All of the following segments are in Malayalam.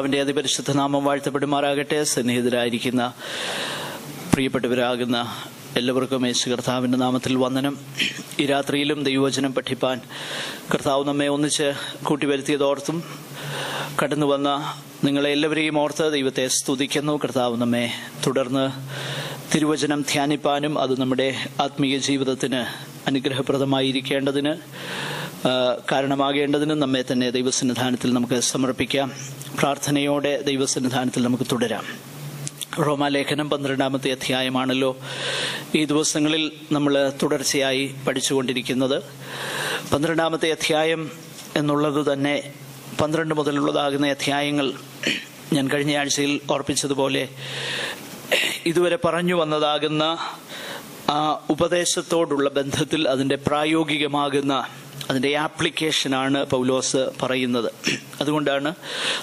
അവന്റെ അതിപരിശുദ്ധ നാമം വാഴ്ത്തപ്പെടുമാറാകട്ടെ. സന്നിഹിതരായിരിക്കുന്ന പ്രിയപ്പെട്ടവരാകുന്ന എല്ലാവർക്കും യേശു കർത്താവിൻ്റെ നാമത്തിൽ വന്ദനം. ഈ രാത്രിയിലും ദൈവവചനം പഠിപ്പാൻ കർത്താവ് നമ്മെ ഒന്നിച്ച് കൂട്ടിവരുത്തിയതോർത്തും കടന്നു വന്ന നിങ്ങളെ എല്ലാവരെയും ഓർത്ത് ദൈവത്തെ സ്തുതിക്കുന്നു. കർത്താവ് നമ്മെ തുടർന്ന് തിരുവചനം ധ്യാനിപ്പാനും അത് നമ്മുടെ ആത്മീയ ജീവിതത്തിന് അനുഗ്രഹപ്രദമായിരിക്കേണ്ടതിന് കാരണമാകേണ്ടതിനും നമ്മെ തന്നെ ദൈവസന്നിധാനത്തിൽ നമുക്ക് സമർപ്പിക്കാം. പ്രാർത്ഥനയോടെ ദൈവസന്നിധാനത്തിൽ നമുക്ക് തുടരാം. റോമാലേഖനം 12-ാമത്തെ അധ്യായമാണല്ലോ ഈ ദിവസങ്ങളിൽ നമ്മൾ തുടർച്ചയായി പഠിച്ചുകൊണ്ടിരിക്കുന്നത്. 12-ാമത്തെ അധ്യായം എന്നുള്ളത് തന്നെ 12 മുതലുള്ളതാകുന്ന അധ്യായങ്ങൾ ഞാൻ കഴിഞ്ഞ ആഴ്ചയിൽ ഓർപ്പിച്ചതുപോലെ ഇതുവരെ പറഞ്ഞു വന്നതാകുന്ന ആ ഉപദേശത്തോടുള്ള ബന്ധത്തിൽ അതിൻ്റെ പ്രായോഗികമാകുന്ന അതിൻ്റെ ആപ്ലിക്കേഷനാണ് പൗലോസ് പറയുന്നത്. അതുകൊണ്ടാണ്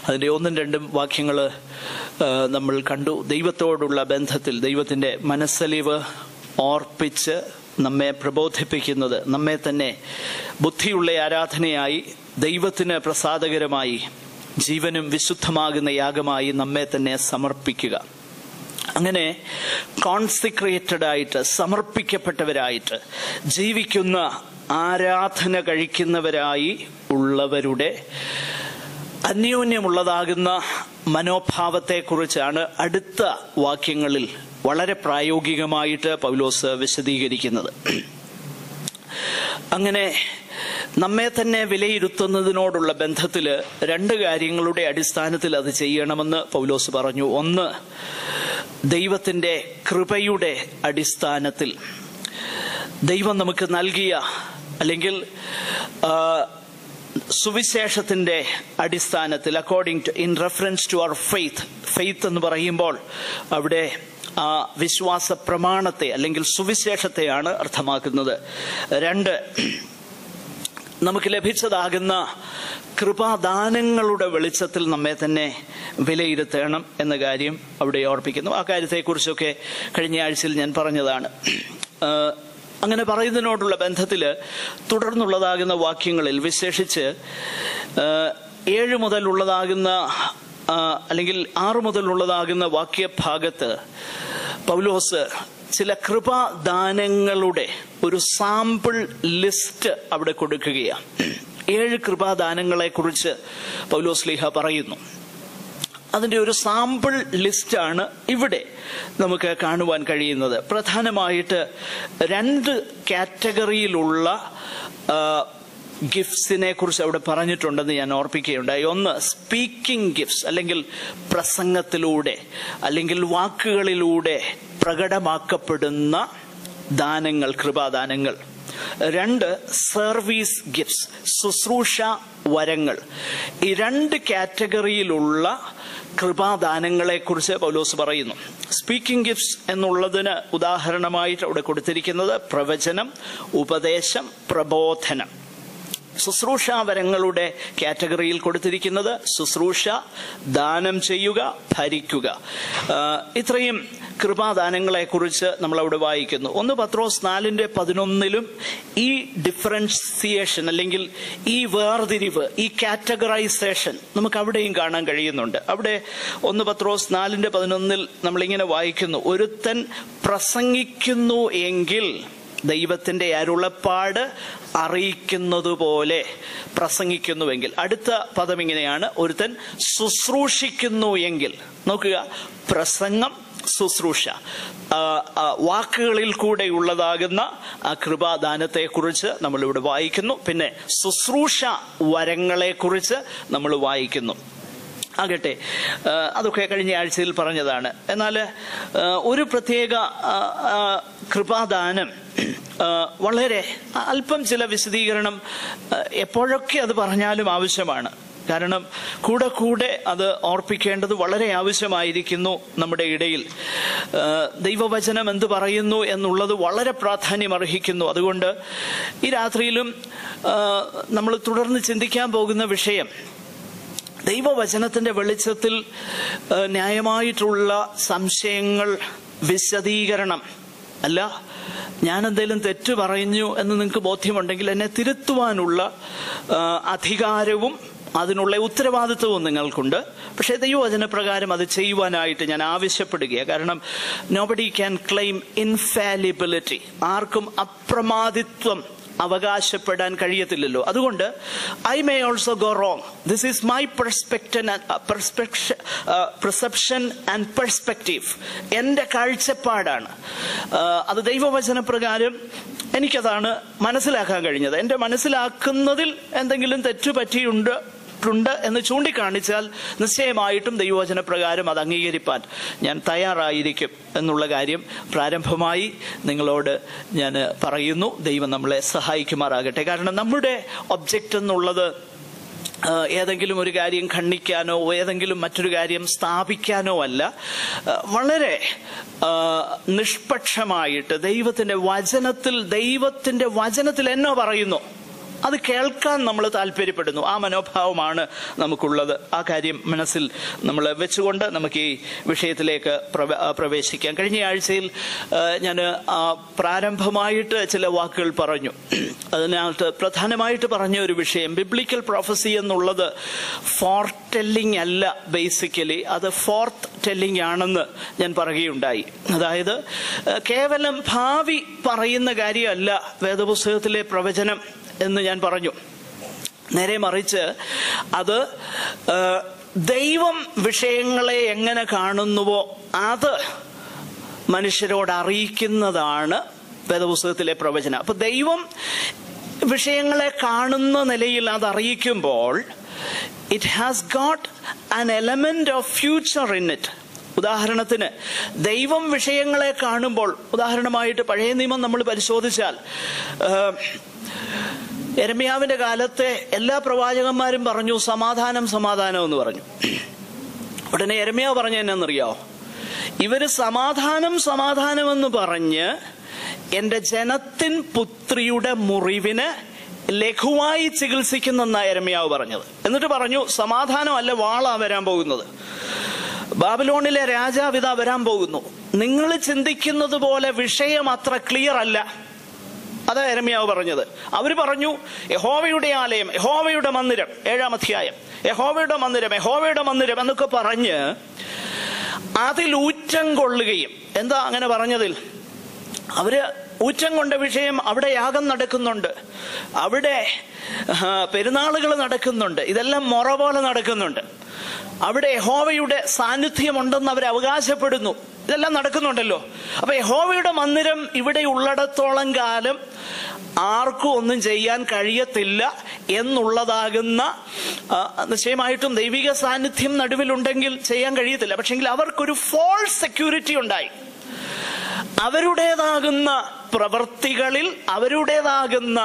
അതിൻ്റെ 1-2 വാക്യങ്ങൾ നമ്മൾ കണ്ടു. ദൈവത്തോടുള്ള ബന്ധത്തിൽ ദൈവത്തിൻ്റെ മനസ്സലിവ് ഓർപ്പിച്ച് നമ്മെ പ്രബോധിപ്പിക്കുന്നത്, നമ്മെ തന്നെ ബുദ്ധിയുള്ള ആരാധനയായി ദൈവത്തിന് പ്രസാദകരമായി ജീവനും വിശുദ്ധമാകുന്ന യാഗമായി നമ്മെ തന്നെ സമർപ്പിക്കുക. അങ്ങനെ കോൺസിക്രേറ്റഡ് ആയിട്ട് സമർപ്പിക്കപ്പെട്ടവരായിട്ട് ജീവിക്കുന്ന ആരാധന കഴിക്കുന്നവരായി ഉള്ളവരുടെ അന്യോന്യമുള്ളതാകുന്ന മനോഭാവത്തെക്കുറിച്ചാണ് അടുത്ത വാക്യങ്ങളിൽ വളരെ പ്രായോഗികമായിട്ട് പൗലോസ് വിശദീകരിക്കുന്നത്. അങ്ങനെ നമ്മെ തന്നെ വിലയിരുത്തുന്നതിനോടുള്ള ബന്ധത്തിൽ 2 കാര്യങ്ങളുടെ അടിസ്ഥാനത്തിൽ അത് ചെയ്യണമെന്ന് പൗലോസ് പറഞ്ഞു. ഒന്ന്, ദൈവത്തിൻ്റെ കൃപയുടെ അടിസ്ഥാനത്തിൽ, ദൈവം നമുക്ക് നൽകിയ അല്ലെങ്കിൽ സുവിശേഷത്തിൻ്റെ അടിസ്ഥാനത്തിൽ, according to in reference to our faith എന്ന് പറയുമ്പോൾ അവിടെ ആ വിശ്വാസ പ്രമാണത്തെ അല്ലെങ്കിൽ സുവിശേഷത്തെയാണ് അർത്ഥമാക്കുന്നത്. 2, നമുക്ക് ലഭിച്ചതാകുന്ന കൃപാദാനങ്ങളുടെ വെളിച്ചത്തിൽ നമ്മെ തന്നെ വിലയിരുത്തണം എന്ന കാര്യം അവിടെ ഓർപ്പിക്കുന്നു. ആ കാര്യത്തെക്കുറിച്ചൊക്കെ കഴിഞ്ഞ ആഴ്ചയിൽ ഞാൻ പറഞ്ഞതാണ്. അങ്ങനെ പറയുന്നതിനോടുള്ള ബന്ധത്തിൽ തുടർന്നുള്ളതാകുന്ന വാക്യങ്ങളിൽ വിശേഷിച്ച് 7 മുതലുള്ളതാകുന്ന അല്ലെങ്കിൽ 6 മുതലുള്ളതാകുന്ന വാക്യഭാഗത്ത് പൗലോസ് ചില കൃപാദാനങ്ങളുടെ ഒരു സാമ്പിൾ ലിസ്റ്റ് അവിടെ കൊടുക്കുകയാണ്. 7 കൃപാദാനങ്ങളെ കുറിച്ച് പൗലോസ് ശ്ലീഹ പറയുന്നു. അതിൻ്റെ ഒരു സാമ്പിൾ ലിസ്റ്റാണ് ഇവിടെ നമുക്ക് കാണുവാൻ കഴിയുന്നത്. പ്രധാനമായിട്ട് 2 കാറ്റഗറിയിലുള്ള ഗിഫ്റ്റ്സിനെ കുറിച്ച് അവിടെ പറഞ്ഞിട്ടുണ്ടെന്ന് ഞാൻ ഓർപ്പിക്കുകയുണ്ടായി. ഒന്ന്, സ്പീക്കിംഗ് ഗിഫ്റ്റ്സ് അല്ലെങ്കിൽ പ്രസംഗത്തിലൂടെ അല്ലെങ്കിൽ വാക്കുകളിലൂടെ പ്രകടമാക്കപ്പെടുന്ന ദാനങ്ങൾ, കൃപാദാനങ്ങൾ. 2, സർവീസ് ഗിഫ്റ്റ്സ്, ശുശ്രൂഷ വരങ്ങൾ. ഈ 2 കാറ്റഗറിയിലുള്ള കൃപാദാനങ്ങളെ കുറിച്ച് പൗലോസ് പറയുന്നു. സ്പീക്കിംഗ് ഗിഫ്റ്റ്സ് എന്നുള്ളതിന് ഉദാഹരണമായിട്ട് അവിടെ കൊടുത്തിരിക്കുന്നത് പ്രവചനം, ഉപദേശം, പ്രബോധനം. ശുശ്രൂഷാവരങ്ങളുടെ കാറ്റഗറിയിൽ കൊടുത്തിരിക്കുന്നത് ശുശ്രൂഷ, ദാനം ചെയ്യുക, ഭരിക്കുക. ഇത്രയും കൃപാദാനങ്ങളെ കുറിച്ച് നമ്മളവിടെ വായിക്കുന്നു. 1 പത്രോസ് 4:11 ഈ ഡിഫറൻസിയേഷൻ അല്ലെങ്കിൽ ഈ വേർതിരിവ്, ഈ കാറ്റഗറൈസേഷൻ നമുക്ക് അവിടെയും കാണാൻ കഴിയുന്നുണ്ട്. അവിടെ 1 പത്രോസ് 4:11 നമ്മളിങ്ങനെ വായിക്കുന്നു: ഒരുത്തൻ പ്രസംഗിക്കുന്നു എങ്കിൽ ദൈവത്തിൻ്റെ അരുളപ്പാട് അറിയിക്കുന്നതുപോലെ പ്രസംഗിക്കുന്നുവെങ്കിൽ. അടുത്ത പദം ഇങ്ങനെയാണ്: ഒരുത്തൻ ശുശ്രൂഷിക്കുന്നു എങ്കിൽ. നോക്കുക, പ്രസംഗം, ശുശ്രൂഷ, വാക്കുകളിൽ കൂടെ ഉള്ളതാകുന്ന ആ കൃപാദാനത്തെക്കുറിച്ച് നമ്മളിവിടെ വായിക്കുന്നു. പിന്നെ ശുശ്രൂഷ വരങ്ങളെക്കുറിച്ച് നമ്മൾ വായിക്കുന്നു. ആകട്ടെ, അതൊക്കെ കഴിഞ്ഞ ആഴ്ചയിൽ പറഞ്ഞതാണ്. എന്നാൽ ഒരു പ്രത്യേക കൃപാദാനം വളരെ അല്പം ചില വിശദീകരണം എപ്പോഴൊക്കെ അത് പറഞ്ഞാലും ആവശ്യമാണ്. കാരണം കൂടെ കൂടെ അത് ഓർപ്പിക്കേണ്ടത് വളരെ ആവശ്യമായിരിക്കുന്നു നമ്മുടെ ഇടയിൽ. ദൈവവചനം എന്ത് പറയുന്നു എന്നുള്ളത് വളരെ പ്രാധാന്യം അർഹിക്കുന്നു. അതുകൊണ്ട് ഈ രാത്രിയിലും നമ്മൾ തുടർന്ന് ചിന്തിക്കാൻ പോകുന്ന വിഷയം ദൈവവചനത്തിൻ്റെ വെളിച്ചത്തിൽ ന്യായമായിട്ടുള്ള സംശയങ്ങൾ വിശദീകരണം അല്ല. ഞാനെന്തെങ്കിലും തെറ്റ് പറഞ്ഞു എന്ന് നിങ്ങൾക്ക് ബോധ്യമുണ്ടെങ്കിൽ എന്നെ തിരുത്തുവാനുള്ള അധികാരവും അതിനുള്ള ഉത്തരവാദിത്വവും നിങ്ങൾക്കുണ്ട്. പക്ഷേ ദൈവവചന പ്രകാരം അത് ചെയ്യുവാനായിട്ട് ഞാൻ ആവശ്യപ്പെടുകയാണ്. കാരണം നോബഡി ക്യാൻ ക്ലെയിം ഇൻഫാലിബിലിറ്റി. ആർക്കും അപ്രമാദിത്വം അവകാശപ്പെടാൻ കഴിയത്തില്ലല്ലോ. അതുകൊണ്ട് I may also go wrong. This is my perception and perspective. എൻ്റെ കാഴ്ചപ്പാടാണ് അത്. ദൈവവചന പ്രകാരം എനിക്കതാണ് മനസ്സിലാക്കാൻ കഴിഞ്ഞത്. എൻ്റെ മനസ്സിലാക്കുന്നതിൽ എന്തെങ്കിലും തെറ്റുപറ്റിയുണ്ട് എന്ന് ചൂണ്ടിക്കാണിച്ചാൽ നിശ്ചയമായിട്ടും ദൈവവചന പ്രകാരം അത് അംഗീകരിപ്പാൻ ഞാൻ തയ്യാറായിരിക്കും എന്നുള്ള കാര്യം പ്രാരംഭമായി നിങ്ങളോട് ഞാൻ പറയുന്നു. ദൈവം നമ്മളെ സഹായിക്കുമാറാകട്ടെ. കാരണം നമ്മുടെ ഒബ്ജക്റ്റ് എന്നുള്ളത് ഏതെങ്കിലും ഒരു കാര്യം ഖണ്ഡിക്കാനോ ഏതെങ്കിലും മറ്റൊരു കാര്യം സ്ഥാപിക്കാനോ അല്ല. വളരെ നിഷ്പക്ഷമായിട്ട് ദൈവത്തിന്റെ വചനത്തിൽ എന്നോ പറയുന്നു അത് കേൾക്കാൻ നമ്മൾ താല്പര്യപ്പെടുന്നു. ആ മനോഭാവമാണ് നമുക്കുള്ളത്. ആ കാര്യം മനസ്സിൽ നമ്മൾ വെച്ചുകൊണ്ട് നമുക്ക് ഈ വിഷയത്തിലേക്ക് പ്രവേശിക്കാം. കഴിഞ്ഞ ആഴ്ചയിൽ ഞാൻ പ്രാരംഭമായിട്ട് ചില വാക്കുകൾ പറഞ്ഞു. അതിനകത്ത് പ്രധാനമായിട്ട് പറഞ്ഞ ഒരു വിഷയം, ബിബ്ലിക്കൽ പ്രൊഫസി എന്നുള്ളത് ഫോർത്ത് ടെല്ലിംഗ് അല്ല. ബേസിക്കലി അത് ഫോർത്ത് ടെല്ലിംഗ് ആണെന്ന് ഞാൻ പറയുകയുണ്ടായി. അതായത് കേവലം ഭാവി പറയുന്ന കാര്യമല്ല വേദപുസ്തകത്തിലെ പ്രവചനം എന്ന് ഞാൻ പറഞ്ഞു. നേരെ മറിച്ച് അത് ദൈവം വിഷയങ്ങളെ എങ്ങനെ കാണുന്നുവോ അത് മനുഷ്യരോട് അറിയിക്കുന്നതാണ് വേദപുസ്തകത്തിലെ പ്രവചനം. അപ്പൊ ദൈവം വിഷയങ്ങളെ കാണുന്ന നിലയിൽ അത് അറിയിക്കുമ്പോൾ it has got an element of future in it. ഉദാഹരണത്തിന് ദൈവം വിഷയങ്ങളെ കാണുമ്പോൾ, ഉദാഹരണമായിട്ട് പഴയ നിയമം നമ്മൾ പരിശോധിച്ചാൽ യെരമ്യാവിന്റെ കാലത്തെ എല്ലാ പ്രവാചകന്മാരും പറഞ്ഞു സമാധാനം സമാധാനം എന്ന് പറഞ്ഞു. ഉടനെ യെരമ്യാവ് പറഞ്ഞ എന്നാന്നറിയാവോ? ഇവര് സമാധാനം സമാധാനം എന്ന് പറഞ്ഞ് എന്റെ ജനത്തിൻ പുത്രിയുടെ മുറിവിന് ലഘുവായി ചികിത്സിക്കുന്നെന്നാ യെരമ്യാവ് പറഞ്ഞത്. എന്നിട്ട് പറഞ്ഞു സമാധാനമല്ല, വാളാ വരാൻ പോകുന്നത്, ബാബിലോണിലെ രാജാവ് ഇതാ വരാൻ പോകുന്നു. നിങ്ങൾ ചിന്തിക്കുന്നത് പോലെ വിഷയം അത്ര ക്ലിയർ അല്ല. അതാ യെരമ്യാവ് പറഞ്ഞത്. അവര് പറഞ്ഞു യഹോവയുടെ ആലയം, യഹോവയുടെ മന്ദിരം, 7-ാം അധ്യായം, യഹോവയുടെ മന്ദിരം, യഹോവയുടെ മന്ദിരം എന്നൊക്കെ പറഞ്ഞ് അതിൽ ഊറ്റം കൊള്ളുകയും. എന്താ അങ്ങനെ പറഞ്ഞതിൽ? അവര് ഊറ്റം കൊണ്ട വിഷയം, അവിടെ യാഗം നടക്കുന്നുണ്ട്, അവിടെ പെരുന്നാളുകൾ നടക്കുന്നുണ്ട്, ഇതെല്ലാം മൊറ പോലെ നടക്കുന്നുണ്ട്, അവിടെ യഹോവയുടെ സാന്നിധ്യമുണ്ടെന്ന് അവർ അവകാശപ്പെടുന്നു, ഇതെല്ലാം നടക്കുന്നുണ്ടല്ലോ. അപ്പൊ യഹോവയുടെ മന്ദിരം ഇവിടെ ഉള്ളിടത്തോളം കാലം ആർക്കും ഒന്നും ചെയ്യാൻ കഴിയത്തില്ല എന്നുള്ളതാകുന്ന, നിശ്ചയമായിട്ടും ദൈവിക സാന്നിധ്യം നടുവിലുണ്ടെങ്കിൽ ചെയ്യാൻ കഴിയത്തില്ല. പക്ഷെങ്കിൽ അവർക്കൊരു ഫോൾസ് സെക്യൂരിറ്റി ഉണ്ടായി. അവരുടേതാകുന്ന പ്രവൃത്തികളിൽ, അവരുടേതാകുന്ന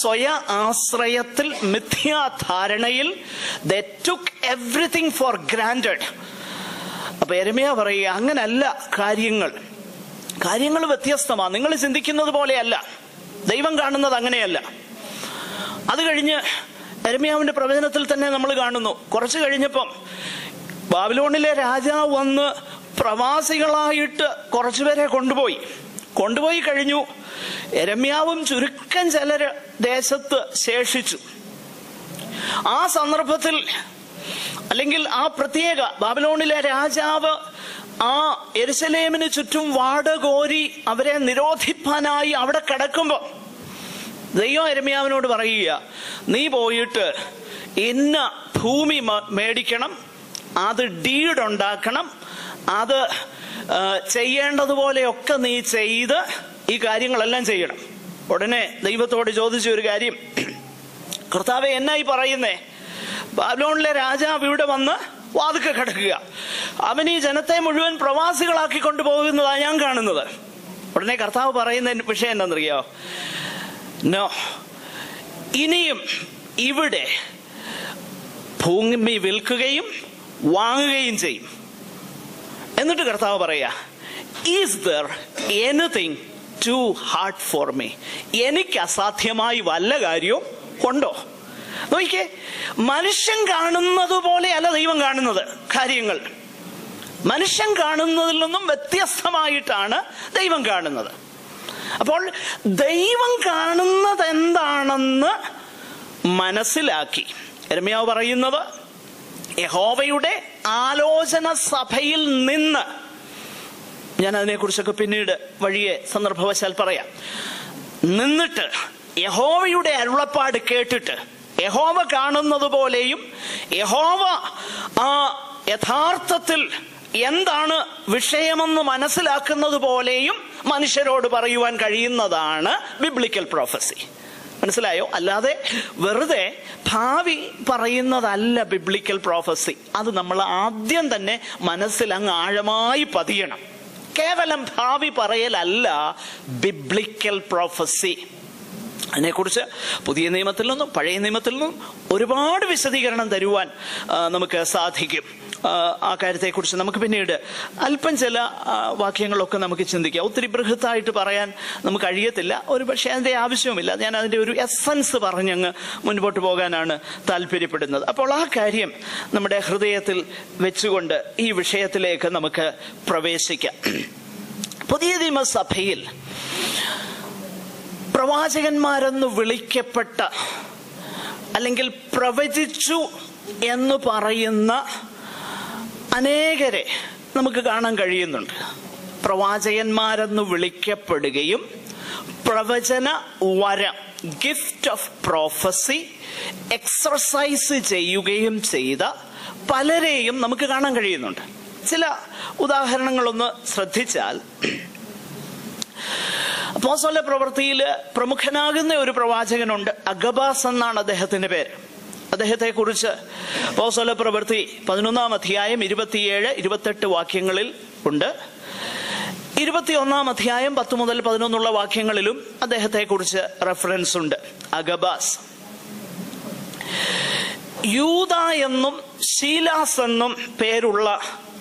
സ്വയ ആശ്രയത്തിൽ, മിഥ്യാധാരണയിൽ they took everything for granted. അപ്പൊ യെരമ്യാ പറയുക അങ്ങനല്ല കാര്യങ്ങൾ വ്യത്യസ്തമാണ്. നിങ്ങൾ ചിന്തിക്കുന്നത് പോലെയല്ല, ദൈവം കാണുന്നത് അങ്ങനെയല്ല. അത് കഴിഞ്ഞ് യെരമ്യാവിന്റെ പ്രവചനത്തിൽ തന്നെ നമ്മൾ കാണുന്നു, കുറച്ച് കഴിഞ്ഞപ്പം ബാബിലോണിലെ രാജാവ് വന്ന് പ്രവാസികളായിട്ട് കുറച്ചുപേരെ കൊണ്ടുപോയി കഴിഞ്ഞു. യെരമ്യാവും ചുരുക്കം ചിലര് ദേശത്ത് ശേഷിച്ചു. ആ സന്ദർഭത്തിൽ, അല്ലെങ്കിൽ ആ പ്രത്യേക ബാബിലോണിലെ രാജാവ് ആ യെരുശലേമിന് ചുറ്റും വാടകോരി അവരെ നിരോധിപ്പാനായി അവിടെ കിടക്കുമ്പോ ദൈവം യെരമ്യാവിനോട് പറയുക, നീ പോയിട്ട് ഇന്ന ഭൂമി മേടിക്കണം, അത് ഡീഡ് ഉണ്ടാക്കണം, അത് ചെയ്യേണ്ടതുപോലെയൊക്കെ നീ ചെയ്ത് ഈ കാര്യങ്ങളെല്ലാം ചെയ്യണം. ഉടനെ ദൈവത്തോട് ചോദിച്ച ഒരു കാര്യം, കർത്താവേ എന്നായി പറയുന്നേ? ബാബിലോണിലെ രാജാവ് ഇവിടെ വന്ന് വാതുക്കെ കിടക്കുക, അവൻ ഈ ജനത്തെ മുഴുവൻ പ്രവാസികളാക്കി കൊണ്ടുപോകുന്നതാ ഞാൻ കാണുന്നത്. ഉടനെ കർത്താവ് പറയുന്ന വിഷയം എന്താണെന്നറിയോ? നോ, ഇനിയും ഇവിടെ ഭൂമി വിൽക്കുകയും വാങ്ങുകയും ചെയ്യും. എന്നിട്ട് കർത്താവ് പറയാ, is there anything too hard for me? എനിക്ക് അസാധ്യമായി വല്ല കാര്യവും ഉണ്ടോ? നോക്കിക്കേ, മനുഷ്യൻ കാണുന്നത് പോലെയല്ല ദൈവം കാണുന്നത് കാര്യങ്ങൾ. മനുഷ്യൻ കാണുന്നതിൽ നിന്നും വ്യത്യസ്തമായിട്ടാണ് ദൈവം കാണുന്നത്. അപ്പോൾ ദൈവം കാണുന്നത് എന്താണെന്ന് മനസ്സിലാക്കി യിരെമ്യാവ് പറയുന്നത്, യഹോവയുടെ ആലോചന സഭയിൽ നിന്ന്, ഞാൻ അതിനെക്കുറിച്ചൊക്കെ പിന്നീട് വഴിയെ സന്ദർഭവശാൽ പറയാം, നിന്നിട്ട് യഹോവയുടെ അരുളപ്പാട് കേട്ടിട്ട് യഹോവ കാണുന്നത് പോലെയും യഹോവ യഥാർത്ഥത്തിൽ എന്താണ് വിഷയമെന്ന് മനസ്സിലാക്കുന്നത് പോലെയും മനുഷ്യരോട് പറയുവാൻ കഴിയുന്നതാണ് ബിബ്ലിക്കൽ പ്രൊഫസി. മനസ്സിലായോ? അല്ലാതെ വെറുതെ ഭാവി പറയുന്നതല്ല ബിബ്ലിക്കൽ പ്രൊഫസി. അത് നമ്മൾ ആദ്യം തന്നെ മനസ്സിൽ അങ്ങ് ആഴമായി പതിയണം. കേവലം ഭാവി പറയലല്ല ബിബ്ലിക്കൽ പ്രൊഫസി. അതിനെക്കുറിച്ച് പുതിയ നിയമത്തിൽ നിന്നും പഴയ നിയമത്തിൽ നിന്നും ഒരുപാട് വിശദീകരണം തരുവാൻ നമുക്ക് സാധിക്കും. ആ കാര്യത്തെക്കുറിച്ച് നമുക്ക് പിന്നീട് അല്പം ചില വാക്യങ്ങളൊക്കെ നമുക്ക് ചിന്തിക്കാം. ഒത്തിരി ബൃഹത്തായിട്ട് പറയാൻ നമുക്ക് കഴിയത്തില്ല, ഒരു പക്ഷേ അതിൻ്റെ ആവശ്യവുമില്ല. ഞാൻ അതിൻ്റെ ഒരു എസൻസ് പറഞ്ഞങ്ങ് മുൻപോട്ട് പോകാനാണ് താല്പര്യപ്പെടുന്നത്. അപ്പോൾ ആ കാര്യം നമ്മുടെ ഹൃദയത്തിൽ വെച്ചുകൊണ്ട് ഈ വിഷയത്തിലേക്ക് നമുക്ക് പ്രവേശിക്കാം. പുതിയ നിയമസഭയിൽ പ്രവാചകന്മാരെന്ന് വിളിക്കപ്പെട്ട അല്ലെങ്കിൽ പ്രവചിച്ചു എന്ന് പറയുന്ന അനേകരെ നമുക്ക് കാണാൻ കഴിയുന്നുണ്ട്. പ്രവാചകന്മാരെന്ന് വിളിക്കപ്പെടുകയും പ്രവചന വരം, ഗിഫ്റ്റ് ഓഫ് പ്രോഫസി എക്സർസൈസ് ചെയ്യുകയും ചെയ്ത പലരെയും നമുക്ക് കാണാൻ കഴിയുന്നുണ്ട്. ചില ഉദാഹരണങ്ങളൊന്ന് ശ്രദ്ധിച്ചാൽ, അപ്പോസ്തല പ്രവൃത്തിയിൽ പ്രമുഖനാകുന്ന ഒരു പ്രവാചകനുണ്ട്. അഗബാസ് എന്നാണ് അദ്ദേഹത്തിന്റെ പേര്. അദ്ദേഹത്തെ കുറിച്ച് അപ്പോസ്തല പ്രവൃത്തി 11-ാം അധ്യായം 27-28 വാക്യങ്ങളിൽ ഉണ്ട്. 21-ാം അധ്യായം 10 മുതൽ 11 വാക്യങ്ങളിലും അദ്ദേഹത്തെ കുറിച്ച് റെഫറൻസ് ഉണ്ട്. അഗബാസ്. യൂദ എന്നും ശീലാസ് എന്നും പേരുള്ള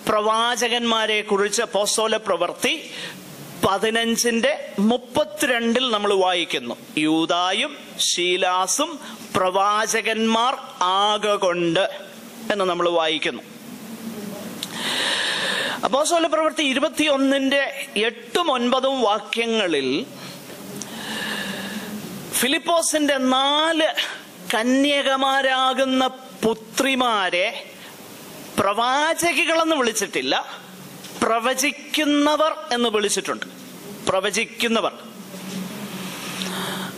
പ്രവാചകന്മാരെ കുറിച്ച് അപ്പോസ്തല പ്രവൃത്തി 15:32 നമ്മൾ വായിക്കുന്നു. യൂദായും ശീലാസും പ്രവാചകന്മാർ ആകൊണ്ട് എന്ന് നമ്മൾ വായിക്കുന്നു. അപ്പോസ്തല പ്രവൃത്തി 21:8-9 വാക്യങ്ങളിൽ ഫിലിപ്പോസിന്റെ 4 കന്യകമാരാകുന്ന പുത്രിമാരെ പ്രവാചകികളെന്ന് വിളിച്ചിട്ടില്ല, പ്രവചിക്കുന്നവർ എന്ന് വിളിച്ചിട്ടുണ്ട്. പ്രവചിക്കുന്നവർ.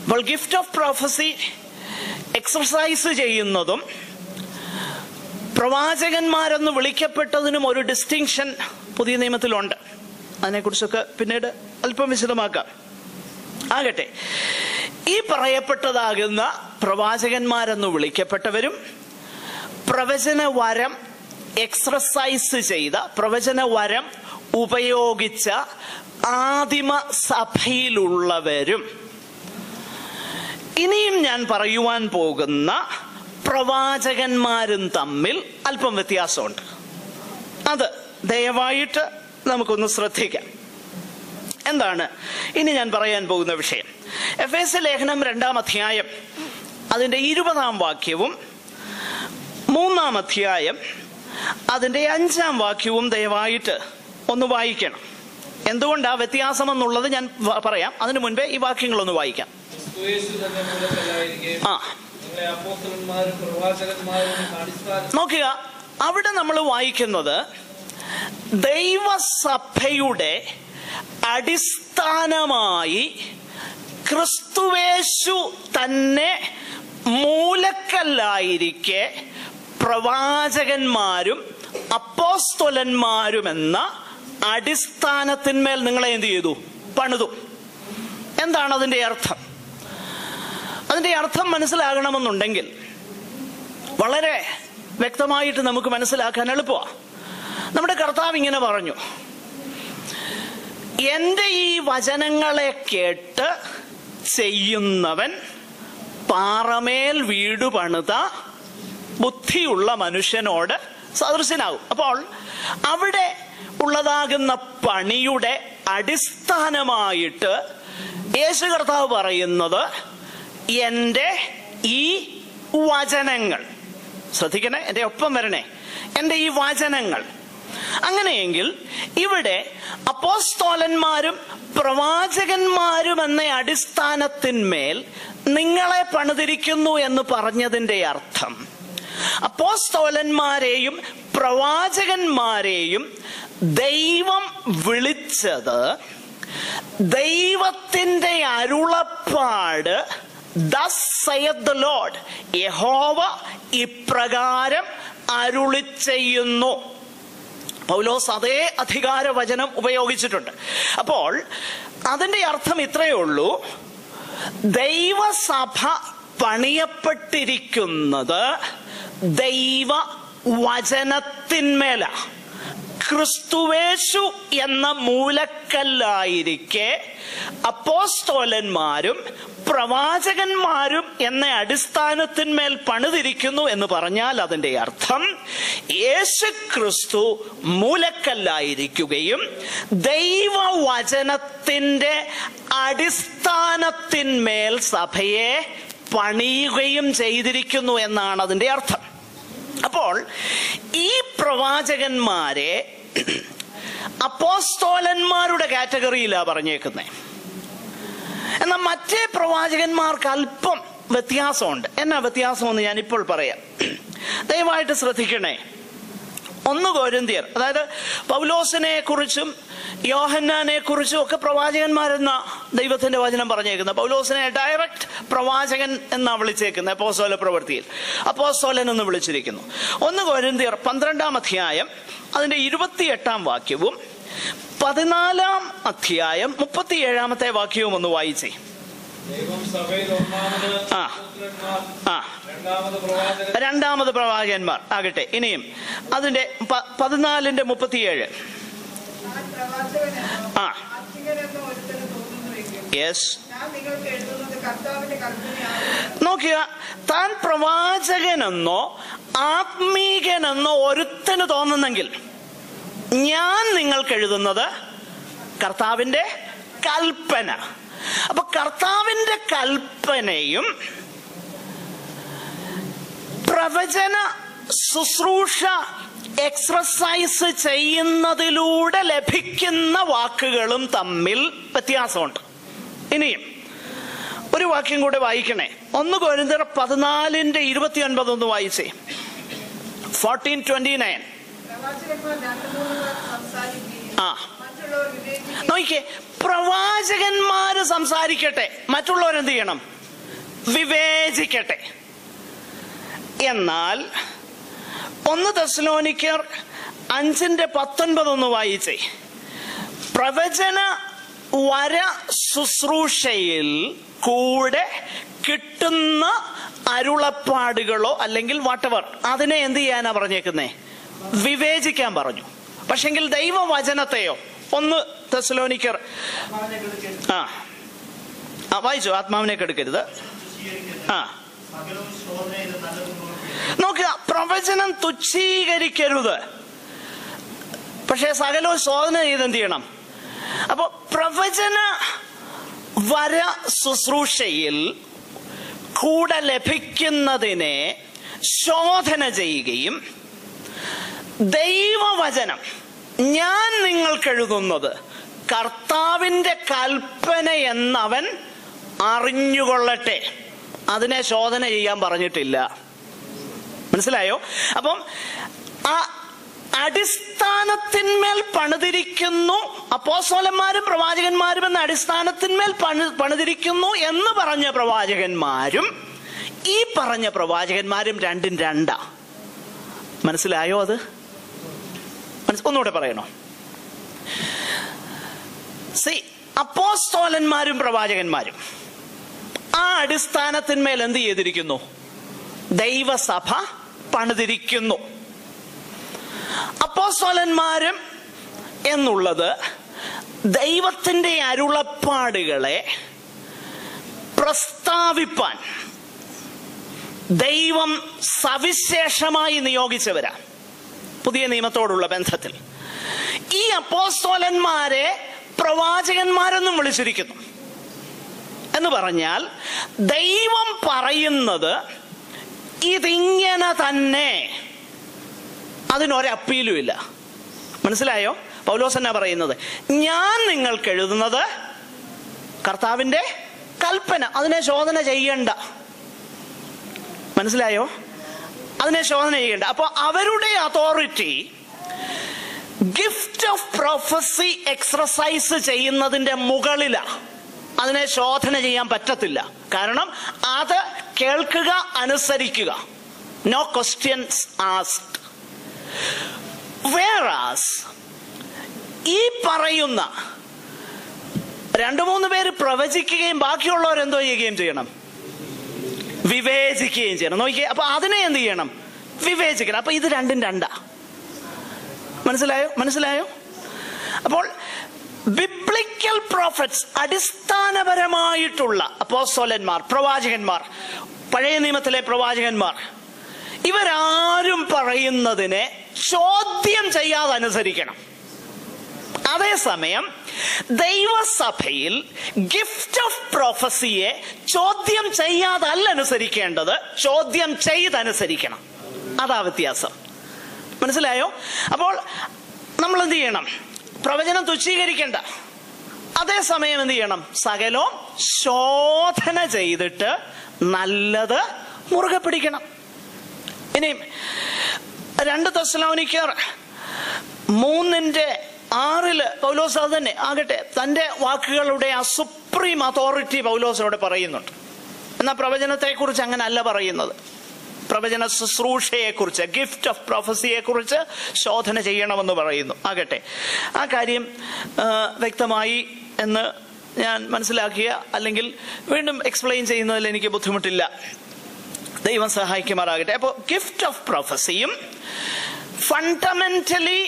അപ്പോൾ ഗിഫ്റ്റ് ഓഫ് പ്രോഫസി എക്സർസൈസ് ചെയ്യുന്നതും പ്രവാചകന്മാരെന്ന് വിളിക്കപ്പെട്ടതിനും ഒരു ഡിസ്റ്റിങ്ഷൻ പുതിയ നിയമത്തിലുണ്ട്. അതിനെക്കുറിച്ചൊക്കെ പിന്നീട് അല്പം വിശദമാക്കാം. ആകട്ടെ, ഈ പറയപ്പെട്ടതാകുന്ന പ്രവാചകന്മാരെന്ന് വിളിക്കപ്പെട്ടവരും പ്രവചന വരം എക്സർസൈസ് ചെയ്ത, പ്രവചന വരം ഉപയോഗിച്ച ആദിമ സഭയിലുള്ളവരും ഇനിയും ഞാൻ പറയുവാൻ പോകുന്ന പ്രവാചകന്മാരും തമ്മിൽ അല്പം വ്യത്യാസമുണ്ട്. അത് ദയവായിട്ട് നമുക്കൊന്ന് ശ്രദ്ധിക്കാം. എന്താണ് ഇനി ഞാൻ പറയാൻ പോകുന്ന വിഷയം? എഫേസ്യ ലേഖനം 2-ാം അധ്യായം അതിൻ്റെ 20-ാം വാക്യവും 3-ാം അധ്യായം അതിൻ്റെ 5-ാം വാക്യവും ദയവായിട്ട് ഒന്ന് വായിക്കണം. എന്തുകൊണ്ടാ വ്യത്യാസം എന്നുള്ളത് ഞാൻ പറയാം. അതിനു മുൻപേ ഈ വാക്യങ്ങളൊന്ന് വായിക്കാം. നോക്കുക, അവിടെ നമ്മൾ വായിക്കുന്നത് ദൈവസഭയുടെ അടിസ്ഥാനമായി ക്രിസ്തുവേശു തന്നെ മൂലക്കല്ലായിരിക്കെ പ്രവാചകന്മാരും അപ്പോസ്തലന്മാരും എന്ന അടിസ്ഥാനത്തിന്മേൽ നിങ്ങളെ എന്ത് ചെയ്തു? പണിതു. എന്താണ് അതിന്റെ അർത്ഥം? അതിന്റെ അർത്ഥം മനസ്സിലാകണമെന്നുണ്ടെങ്കിൽ വളരെ വ്യക്തമായിട്ട് നമുക്ക് മനസ്സിലാക്കാൻ എളുപ്പമാണ്. നമ്മുടെ കർത്താവ് ഇങ്ങനെ പറഞ്ഞു, എന്റെ ഈ വചനങ്ങളെ കേട്ട് ചെയ്യുന്നവൻ പാറമേൽ വീട് പണിത ബുദ്ധിയുള്ള മനുഷ്യനോട് സദൃശനാകും. അപ്പോൾ അവിടെ ഉള്ളതാകുന്ന പണിയുടെ അടിസ്ഥാനമായിട്ട് യേശു കർത്താവ് പറയുന്നത് എൻ്റെ ഈ വചനങ്ങൾ. ശ്രദ്ധിക്കണേ, എൻ്റെ ഒപ്പം വരണേ, എൻ്റെ ഈ വചനങ്ങൾ. അങ്ങനെയെങ്കിൽ ഇവിടെ അപ്പോസ്തലന്മാരും പ്രവാചകന്മാരും എന്ന അടിസ്ഥാനത്തിന്മേൽ നിങ്ങളെ പണിതിരിക്കുന്നു എന്ന് പറഞ്ഞതിൻ്റെ അർത്ഥം അപ്പോസ്തലന്മാരെയും പ്രവാചകന്മാരെയും ദൈവം വിളിച്ചത് ദൈവത്തിന്റെ അരുളപ്പാട് thus saith the Lord, യഹോവ ഇപ്രകാരം അരുളി ചെയ്യുന്നു. പൗലോസ് അതേ അധികാര വചനം ഉപയോഗിച്ചിട്ടുണ്ട്. അപ്പോൾ അതിന്റെ അർത്ഥം ഇത്രയേ ഉള്ളൂ, ദൈവസഭ പണിയപ്പെട്ടിരിക്കുന്നത് ദൈവ വചനത്തിന്മേല. ക്രിസ്തുവേശു എന്ന മൂലക്കല്ലായിരിക്കെ അപ്പോസ്തലന്മാരും പ്രവാചകന്മാരും എന്ന അടിസ്ഥാനത്തിന്മേൽ പണിതിരിക്കുന്നു എന്ന് പറഞ്ഞാൽ അതിന്റെ അർത്ഥം യേശു ക്രിസ്തു മൂലക്കല്ലായിരിക്കുകയും ദൈവവചനത്തിന്റെ അടിസ്ഥാനത്തിന്മേൽ സഭയെ പണിയുകയും ചെയ്തിരിക്കുന്നു എന്നാണ് അതിന്റെ അർത്ഥം. അപ്പോൾ ഈ പ്രവാചകന്മാരെ അപ്പോസ്തലന്മാരുടെ കാറ്റഗറിയിലാണ് പറഞ്ഞേക്കുന്നത്. എന്നാൽ മറ്റേ പ്രവാചകന്മാർക്ക് അല്പം വ്യത്യാസമുണ്ട്. എന്നാ വ്യത്യാസമെന്ന് ഞാൻ ഇപ്പോൾ പറയാം, ദയവായിട്ട് ശ്രദ്ധിക്കണേ. 1 കൊരിന്ത്യർ, അതായത് പൗലോസിനെ കുറിച്ചും യോഹന്നാനെ കുറിച്ചും ഒക്കെ പ്രവാചകന്മാരെന്ന ദൈവത്തിന്റെ വചനം പറഞ്ഞേക്കുന്നത്. പൗലോസിനെ ഡയറക്റ്റ് പ്രവാചകൻ എന്നാ വിളിച്ചേക്കുന്നത്. അപ്പോസ്തല പ്രവൃത്തിയിൽ അപ്പോസ്തലൻ എന്ന് വിളിച്ചിരിക്കുന്നു. 1 കൊരിന്ത്യർ 12-ാം അധ്യായം അതിന്റെ 28-ാം വാക്യവും 14-ാം അധ്യായം 37-ാമത്തെ വാക്യവും ഒന്ന് വായിച്ചേ. രണ്ടാമത് പ്രവാചകന്മാർ ആകട്ടെ. ഇനിയും അതിന്റെ 14-37. നോക്കുക, താൻ പ്രവാചകനെന്നോ ആത്മീകനെന്നോ ഒരുത്തന് തോന്നുന്നെങ്കിൽ ഞാൻ നിങ്ങൾക്ക് എഴുതുന്നത് കർത്താവിന്റെ കൽപ്പന. അപ്പൊ കർത്താവിന്റെ കൽപ്പനയും പ്രവചന ശുശ്രൂഷ എക്സർസൈസ് ചെയ്യുന്നതിലൂടെ ലഭിക്കുന്ന വാക്കുകളും തമ്മിൽ വ്യത്യാസമുണ്ട്. ഇനിയും ഒരു വാക്യം കൂടെ വായിക്കണേ. 1 കൊരിന്ത്യർ 14-29 ഒന്ന് വായിച്ചേ. 14:29. നോക്കിക്കേ, പ്രവാചകന്മാര് സംസാരിക്കട്ടെ, മറ്റുള്ളവരെന്ത് ചെയ്യണം? വിവേചിക്കട്ടെ. എന്നാൽ 1 തെസ്സലോനിക്കർ 5:19 ഒന്ന് വായിച്ചേ. പ്രവചന വര ശുശ്രൂഷയിൽ കൂടെ കിട്ടുന്ന അരുളപ്പാടുകളോ അല്ലെങ്കിൽ വാട്ടവർ, അതിനെ എന്ത് ചെയ്യാനാ പറഞ്ഞേക്കുന്നേ? വിവേചിക്കാൻ പറഞ്ഞു. പക്ഷെങ്കിൽ ദൈവവചനത്തെയോ 1 തെസ്സലോനിക്കർ വായിച്ചു. ആത്മാവിനെ കെടുക്കരുത്. നോക്കുക, പ്രവചനം തുച്ഛീകരിക്കരുത്, പക്ഷെ സകലവും ശോധന ചെയ്ത് എന്ത് ചെയ്യണം? അപ്പൊ പ്രവചന വര ശുശ്രൂഷയിൽ കൂടെ ലഭിക്കുന്നതിനെ ശോധന ചെയ്യുകയും ദൈവവചനം ഞാൻ നിങ്ങൾക്ക് എഴുതുന്നത് കർത്താവിന്റെ കൽപ്പന എന്നവൻ അറിഞ്ഞുകൊള്ളട്ടെ, അതിനെ ശോധന ചെയ്യാൻ പറഞ്ഞിട്ടില്ല. മനസ്സിലായോ? അപ്പം ആ അടിസ്ഥാനത്തിന്മേൽ പണിതിരിക്കുന്നു. അപ്പോസ്തലന്മാരും പ്രവാചകന്മാരും എന്ന അടിസ്ഥാനത്തിന്മേൽ പണിതിരിക്കുന്നു എന്ന് പറഞ്ഞ പ്രവാചകന്മാരും ഈ പറഞ്ഞ പ്രവാചകന്മാരും രണ്ടും രണ്ടാ. മനസ്സിലായോ? അത് ഒന്നുകൂടെ പറയണോ? അപ്പോസ്തലന്മാരും പ്രവാചകന്മാരും ആ അടിസ്ഥാനത്തിന്മേൽ എന്ത് ചെയ്തിരിക്കുന്നു? ദൈവസഭ പണിതിരിക്കുന്നു. അപ്പോസ്തലന്മാരും എന്നുള്ളത് ദൈവത്തിന്റെ അരുളപ്പാടുകളെ പ്രസ്താവിപ്പാൻ ദൈവം സവിശേഷമായി നിയോഗിച്ചവരാ. പുതിയ നിയമത്തോടുള്ള ബന്ധത്തിൽ ഈ അപ്പോസ്തലന്മാരെ പ്രവാചകന്മാരെന്നും വിളിച്ചിരിക്കുന്നു. എന്ന് പറഞ്ഞാൽ ദൈവം പറയുന്നത് ഇതിങ്ങനെ തന്നെ, അതിനൊരപ്പീലും ഇല്ല. മനസ്സിലായോ? പൗലോസ് എന്നാ പറയുന്നത്? ഞാൻ നിങ്ങൾക്ക് എഴുതുന്നത് കർത്താവിന്റെ കൽപ്പന, അതിനെ ശോധന ചെയ്യണ്ട. മനസ്സിലായോ? അതിനെ ശോധന ചെയ്യേണ്ട. അപ്പൊ അവരുടെ authority gift of prophecy exercise ചെയ്യുന്നതിന്റെ മുകളിലാണ്. അതിനെ ശോധന ചെയ്യാൻ പറ്റത്തില്ല. കാരണം അത് കേൾക്കുക, അനുസരിക്കുക, നോ ക്വസ്റ്റ്യൻസ് ആസ്ക്ഡ്. വേറാസ് ഈ പറയുന്ന 2-3 പേര് പ്രവചിക്കുകയും ബാക്കിയുള്ളവരെന്തോ ചെയ്യുകയും ചെയ്യണം? വിവേചിക്കുകയും ചെയ്യണം. നോക്കിയേ, അപ്പൊ അതിനെ എന്ത് ചെയ്യണം? വിവേചിക്കണം. അപ്പൊ ഇത് രണ്ടും രണ്ടാ. മനസ്സിലായോ? അപ്പോൾ ബിബ്ലിക്കൽ പ്രോഫറ്റ്സ്, അടിസ്ഥാനപരമായിട്ടുള്ള അപ്പോസ്തലന്മാർ, പ്രവാചകന്മാർ, പഴയ നിയമത്തിലെ പ്രവാചകന്മാർ, ഇവരാരും പറയുന്നതിനെ ചോദ്യം ചെയ്യാതെ അനുസരിക്കണം. അതേസമയം ദൈവസഭയിൽ ഗിഫ്റ്റ് ഓഫ് പ്രൊഫസിയെ ചോദ്യം ചെയ്യാതല്ല അനുസരിക്കേണ്ടത്, ചോദ്യം ചെയ്തനുസരിക്കണം. അതാ വ്യത്യാസം. മനസ്സിലായോ? അപ്പോൾ നമ്മൾ എന്ത് ചെയ്യണം? പ്രവചനം തുച്ഛീകരിക്കേണ്ട. അതേസമയം എന്ത് ചെയ്യണം? സകലവും ശോധന ചെയ്തിട്ട് നല്ലത് മുറുകെ പിടിക്കണം. ഇനി 2 തെസ്സലോനിക്കർ 3:6 പൗലോസ് അത് തന്നെ ആകട്ടെ തന്റെ വാക്കുകളുടെ ആ സുപ്രീം അതോറിറ്റി പൗലോസിനോട് പറയുന്നുണ്ട്. എന്നാൽ പ്രവചനത്തെ കുറിച്ച് അങ്ങനെ അല്ല പറയുന്നത്. പ്രവചന ശുശ്രൂഷയെക്കുറിച്ച്, ഗിഫ്റ്റ് ഓഫ് പ്രൊഫസിയെക്കുറിച്ച് ശോധന ചെയ്യണമെന്ന് പറയുന്നു. ആകട്ടെ, ആ കാര്യം വ്യക്തമായി എന്ന് ഞാൻ മനസ്സിലാക്കിയ, അല്ലെങ്കിൽ വീണ്ടും എക്സ്പ്ലെയിൻ ചെയ്യുന്നതിൽ എനിക്ക് ബുദ്ധിമുട്ടില്ല. ദൈവം സഹായിക്കുമാറാകട്ടെ. അപ്പോൾ ഗിഫ്റ്റ് ഓഫ് പ്രൊഫസിയും ഫണ്ടമെന്റലി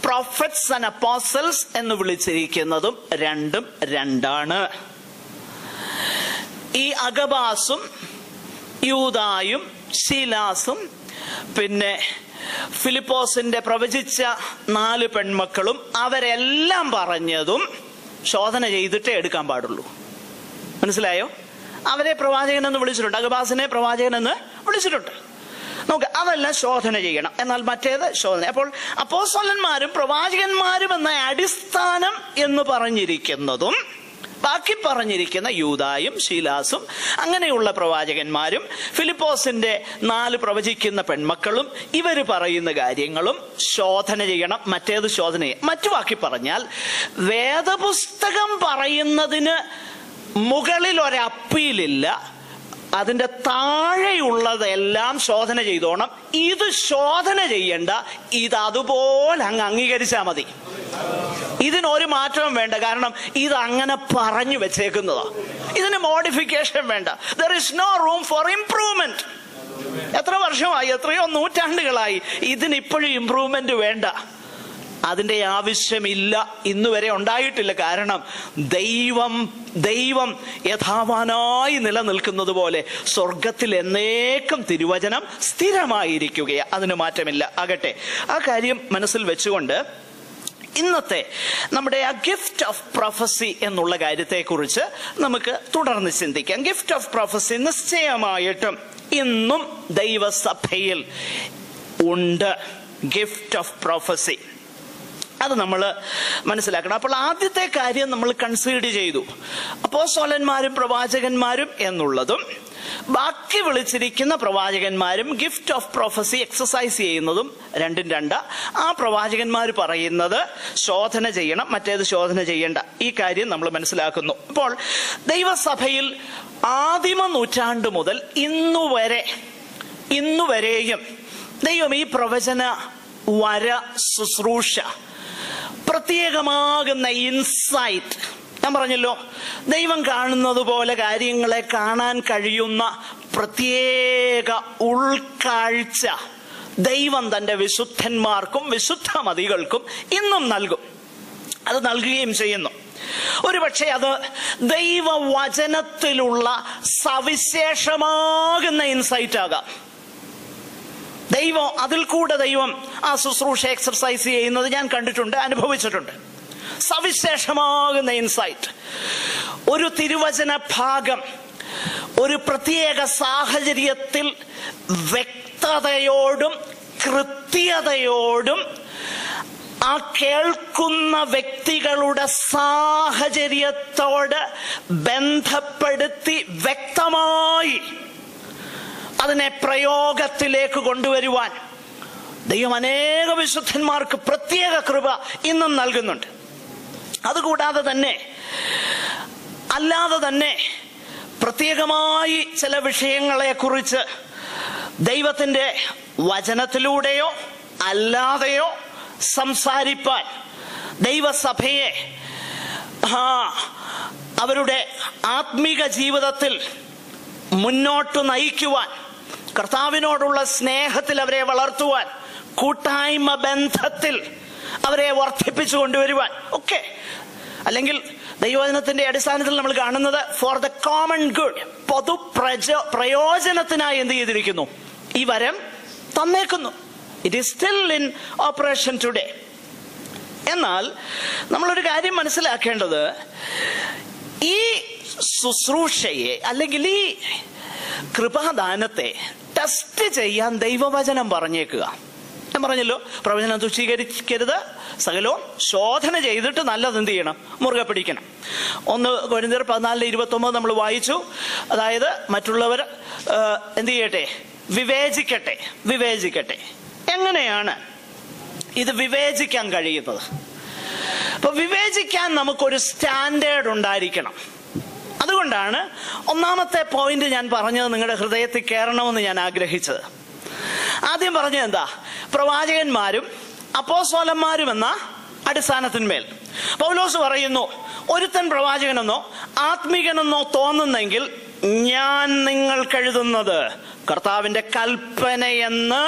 പ്രോഫറ്റ്സ് ആൻഡ് അപ്പോസ്റ്റൽസ് എന്ന് വിളിച്ചിരിക്കുന്നതും രണ്ടും രണ്ടാണ്. ഈ അഗബാസും യൂദായും ശീലാസും പിന്നെ ഫിലിപ്പോസിന്റെ പ്രവചിച്ച 4 പെൺമക്കളും അവരെല്ലാം പറഞ്ഞതും ശോധന ചെയ്തിട്ടേ എടുക്കാൻ പാടുള്ളൂ. മനസ്സിലായോ? അവരെ പ്രവാചകനെന്ന് വിളിച്ചിട്ടുണ്ട്, അഗബാസിനെ പ്രവാചകനെന്ന് വിളിച്ചിട്ടുണ്ട്. നമുക്ക് അതെല്ലാം ശോധന ചെയ്യണം. എന്നാൽ മറ്റേത് ശോധന. അപ്പോൾ അപ്പോസ്തലന്മാരും പ്രവാചകന്മാരും എന്ന അടിസ്ഥാനം എന്ന് പറഞ്ഞിരിക്കുന്നതും ബാക്കി പറഞ്ഞിരിക്കുന്ന യൂദായും ശീലാസും അങ്ങനെയുള്ള പ്രവാചകന്മാരും ഫിലിപ്പോസിന്റെ 4 പ്രവചിക്കുന്ന പെൺമക്കളും ഇവർ പറയുന്ന കാര്യങ്ങളും ശോധന ചെയ്യണം. മറ്റേത് ശോധന ചെയ്യണം. മറ്റു വാക്കി പറഞ്ഞാൽ വേദപുസ്തകം പറയുന്നതിന് മുകളിൽ ഒരപ്പീലില്ല, അതിന്റെ താഴെയുള്ളതെല്ലാം ശോധന ചെയ്തോണം. ഇത് ശോധന ചെയ്യണ്ട, ഇത് അതുപോലെ അങ്ങ് അംഗീകരിച്ചാൽ മതി. ഇതിനൊരു മാറ്റവും വേണ്ട. കാരണം ഇത് അങ്ങനെ പറഞ്ഞു വെച്ചേക്കുന്നതാ. ഇതിന് മോഡിഫിക്കേഷൻ വേണ്ട. There is no room for improvement. എത്ര വർഷമായി, എത്രയോ നൂറ്റാണ്ടുകളായി ഇതിനിപ്പോഴും ഇംപ്രൂവ്മെന്റ് വേണ്ട. അതിന്റെ ആവശ്യമില്ല, ഇന്നുവരെ ഉണ്ടായിട്ടില്ല. കാരണം ദൈവം യഥാവാനായി നിലനിൽക്കുന്നത് പോലെ സ്വർഗത്തിൽ എന്നേക്കും തിരുവചനം സ്ഥിരമായിരിക്കുകയാണ്. അതിന് മാറ്റമില്ല. ആകട്ടെ, ആ കാര്യം മനസ്സിൽ വെച്ചുകൊണ്ട് ഇന്നത്തെ നമ്മുടെ ആ ഗിഫ്റ്റ് ഓഫ് പ്രൊഫസി എന്നുള്ള കാര്യത്തെക്കുറിച്ച് നമുക്ക് തുടർന്ന് ചിന്തിക്കാം. ഗിഫ്റ്റ് ഓഫ് പ്രൊഫസി നിശ്ചയമായിട്ടും ഇന്നും ദൈവസഭയിൽ ഉണ്ട്. ഗിഫ്റ്റ് ഓഫ് പ്രൊഫസി അത് നമ്മൾ മനസ്സിലാക്കണം. അപ്പോൾ ആദ്യത്തെ കാര്യം നമ്മൾ കൺസിഡർ ചെയ്തു, അപ്പോസ്തലന്മാരും പ്രവാചകന്മാരും എന്നുള്ളതും ബാക്കി വിളിച്ചിരിക്കുന്ന പ്രവാചകന്മാരും ഗിഫ്റ്റ് ഓഫ് പ്രൊഫസി എക്സസൈസ് ചെയ്യുന്നതും രണ്ടും രണ്ടാ. ആ പ്രവാചകന്മാർ പറയുന്നത് ശോധന ചെയ്യണം, മറ്റേത് ശോധന ചെയ്യണ്ട. ഈ കാര്യം നമ്മൾ മനസ്സിലാക്കുന്നു. ഇപ്പോൾ ദൈവസഭയിൽ ആദിമ നൂറ്റാണ്ട് മുതൽ ഇന്നുവരെയും ദൈവം ഈ പ്രവചന വര ശുശ്രൂഷ, പ്രത്യേകമാകുന്ന ഇൻസൈറ്റ്, ഞാൻ പറഞ്ഞല്ലോ, ദൈവം കാണുന്നത് പോലെ കാര്യങ്ങളെ കാണാൻ കഴിയുന്ന പ്രത്യേക ഉൾക്കാഴ്ച ദൈവം തന്റെ വിശുദ്ധന്മാർക്കും വിശുദ്ധ മതികൾക്കും ഇന്നും നൽകും. അത് നൽകുകയും ചെയ്യുന്നു. ഒരുപക്ഷെ അത് ദൈവവചനത്തിലുള്ള സവിശേഷമാകുന്ന ഇൻസൈറ്റ് ആകാം. അതിൽ കൂടെ ദൈവം ആ ശുശ്രൂഷ എക്സർസൈസ് ചെയ്യുന്നത് ഞാൻ കണ്ടിട്ടുണ്ട്, അനുഭവിച്ചിട്ടുണ്ട്. സവിശേഷമാകുന്ന ഇൻസൈറ്റ്. ഒരു തിരുവചന ഭാഗം ഒരു പ്രത്യേക സാഹചര്യത്തിൽ വ്യക്തതയോടും കൃത്യതയോടും ആ കേൾക്കുന്ന വ്യക്തികളുടെ സാഹചര്യത്തോട് ബന്ധപ്പെടുത്തി വ്യക്തമായി അതിനെ പ്രയോഗത്തിലേക്ക് കൊണ്ടുവരുവാൻ ദൈവം അനേക വിശുദ്ധന്മാർക്ക് പ്രത്യേക കൃപ ഇന്നും നൽകുന്നുണ്ട്. അതുകൂടാതെ തന്നെ അല്ലാതെ തന്നെ പ്രത്യേകമായി ചില വിഷയങ്ങളെ കുറിച്ച് ദൈവത്തിൻ്റെ വചനത്തിലൂടെയോ അല്ലാതെയോ സംസാരിപ്പാൻ ദൈവസഭയെ അവരുടെ ആത്മീക ജീവിതത്തിൽ മുന്നോട്ട് നയിക്കുവാൻ, കർത്താവിനോടുള്ള സ്നേഹത്തിൽ അവരെ വളർത്തുവാൻ, കൂട്ടായ്മ ബന്ധത്തിൽ അവരെ വർദ്ധിപ്പിച്ചു കൊണ്ടുവരുവാൻ ഒക്കെ, അല്ലെങ്കിൽ ദൈവവചനത്തിന്റെ അടിസ്ഥാനത്തിൽ നമ്മൾ കാണുന്നത് ഫോർ ദ കോമൺ ഗുഡ്, പൊതു പ്രയോജനത്തിനായി എന്ത് ചെയ്തിരിക്കുന്നു? ഈ വരം തന്നേക്കുന്നു. It is still in operation today. എന്നാൽ നമ്മളൊരു കാര്യം മനസ്സിലാക്കേണ്ടത്, ഈ ശുശ്രൂഷയെ അല്ലെങ്കിൽ ഈ കൃപാദാനത്തെ ടെസ്റ്റ് ചെയ്യാൻ ദൈവവചനം പറഞ്ഞേക്കുക. ഞാൻ പറഞ്ഞല്ലോ, പ്രവചനം തുച്ഛീകരിക്കരുത്, സകലവും ശോധന ചെയ്തിട്ട് നല്ലത് എന്ത് ചെയ്യണം? മുറുകെ പിടിക്കണം. 1 കൊരിന്ത്യർ 14:29 നമ്മൾ വായിച്ചു. അതായത് മറ്റുള്ളവർ എന്ത് ചെയ്യട്ടെ? വിവേചിക്കട്ടെ. എങ്ങനെയാണ് ഇത് വിവേചിക്കാൻ കഴിയുന്നത്? അപ്പൊ വിവേചിക്കാൻ നമുക്കൊരു സ്റ്റാൻഡേർഡ് ഉണ്ടായിരിക്കണം. അതുകൊണ്ടാണ് ഒന്നാമത്തെ പോയിന്റ് ഞാൻ പറഞ്ഞത് നിങ്ങളുടെ ഹൃദയത്തിൽ കയറണമെന്ന് ഞാൻ ആഗ്രഹിച്ചത്. ആദ്യം പറഞ്ഞത് എന്താ? പ്രവാചകന്മാരും അപ്പോസ്തലന്മാരും എന്ന അടിസ്ഥാനത്തിന്മേൽ പൗലോസ് പറയുന്നു, ഒരുത്തൻ പ്രവാചകനെന്നോ ആത്മീകനെന്നോ തോന്നുന്നെങ്കിൽ ഞാൻ നിങ്ങൾക്കെഴുതുന്നത് കർത്താവിന്റെ കൽപ്പനയെന്ന്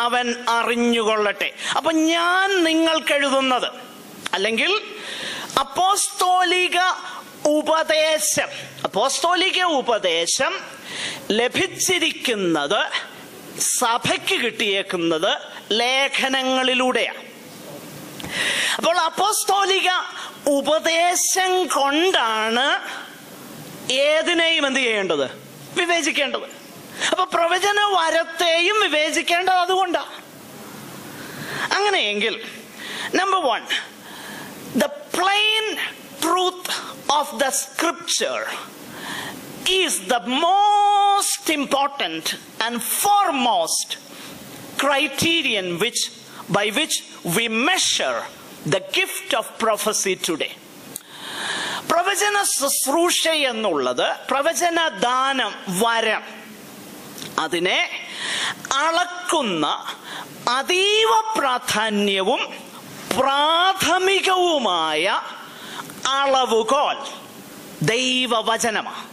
അവൻ അറിഞ്ഞുകൊള്ളട്ടെ. അപ്പൊ ഞാൻ നിങ്ങൾക്കെഴുതുന്നത്, അല്ലെങ്കിൽ അപ്പോസ്തോലിക ഉപദേശം ലഭിച്ചിരിക്കുന്നത്, സഭയ്ക്ക് കിട്ടിയേക്കുന്നത് ലേഖനങ്ങളിലൂടെയാണ്. അപ്പോൾ അപ്പോസ്തോലിക ഉപദേശം കൊണ്ടാണ് ഏതിനെയും എന്ത് ചെയ്യേണ്ടത്? വിവേചിക്കേണ്ടത്. അപ്പൊ പ്രവചന വരത്തെയും വിവേചിക്കേണ്ടത് അതുകൊണ്ടാണ്. അങ്ങനെയെങ്കിൽ number 1, the plain truth of the scripture is the most important and foremost criterion by which we measure the gift of prophecy today. പ്രവചന ശുശ്രൂഷ എന്നുള്ളത്, പ്രവചനദാനം, വരം, അതിനെ അളക്കുന്ന അതീവ പ്രാധാന്യവും പ്രാഥമികവുമായ അളവുകോൽ ദൈവവചനമാണ്.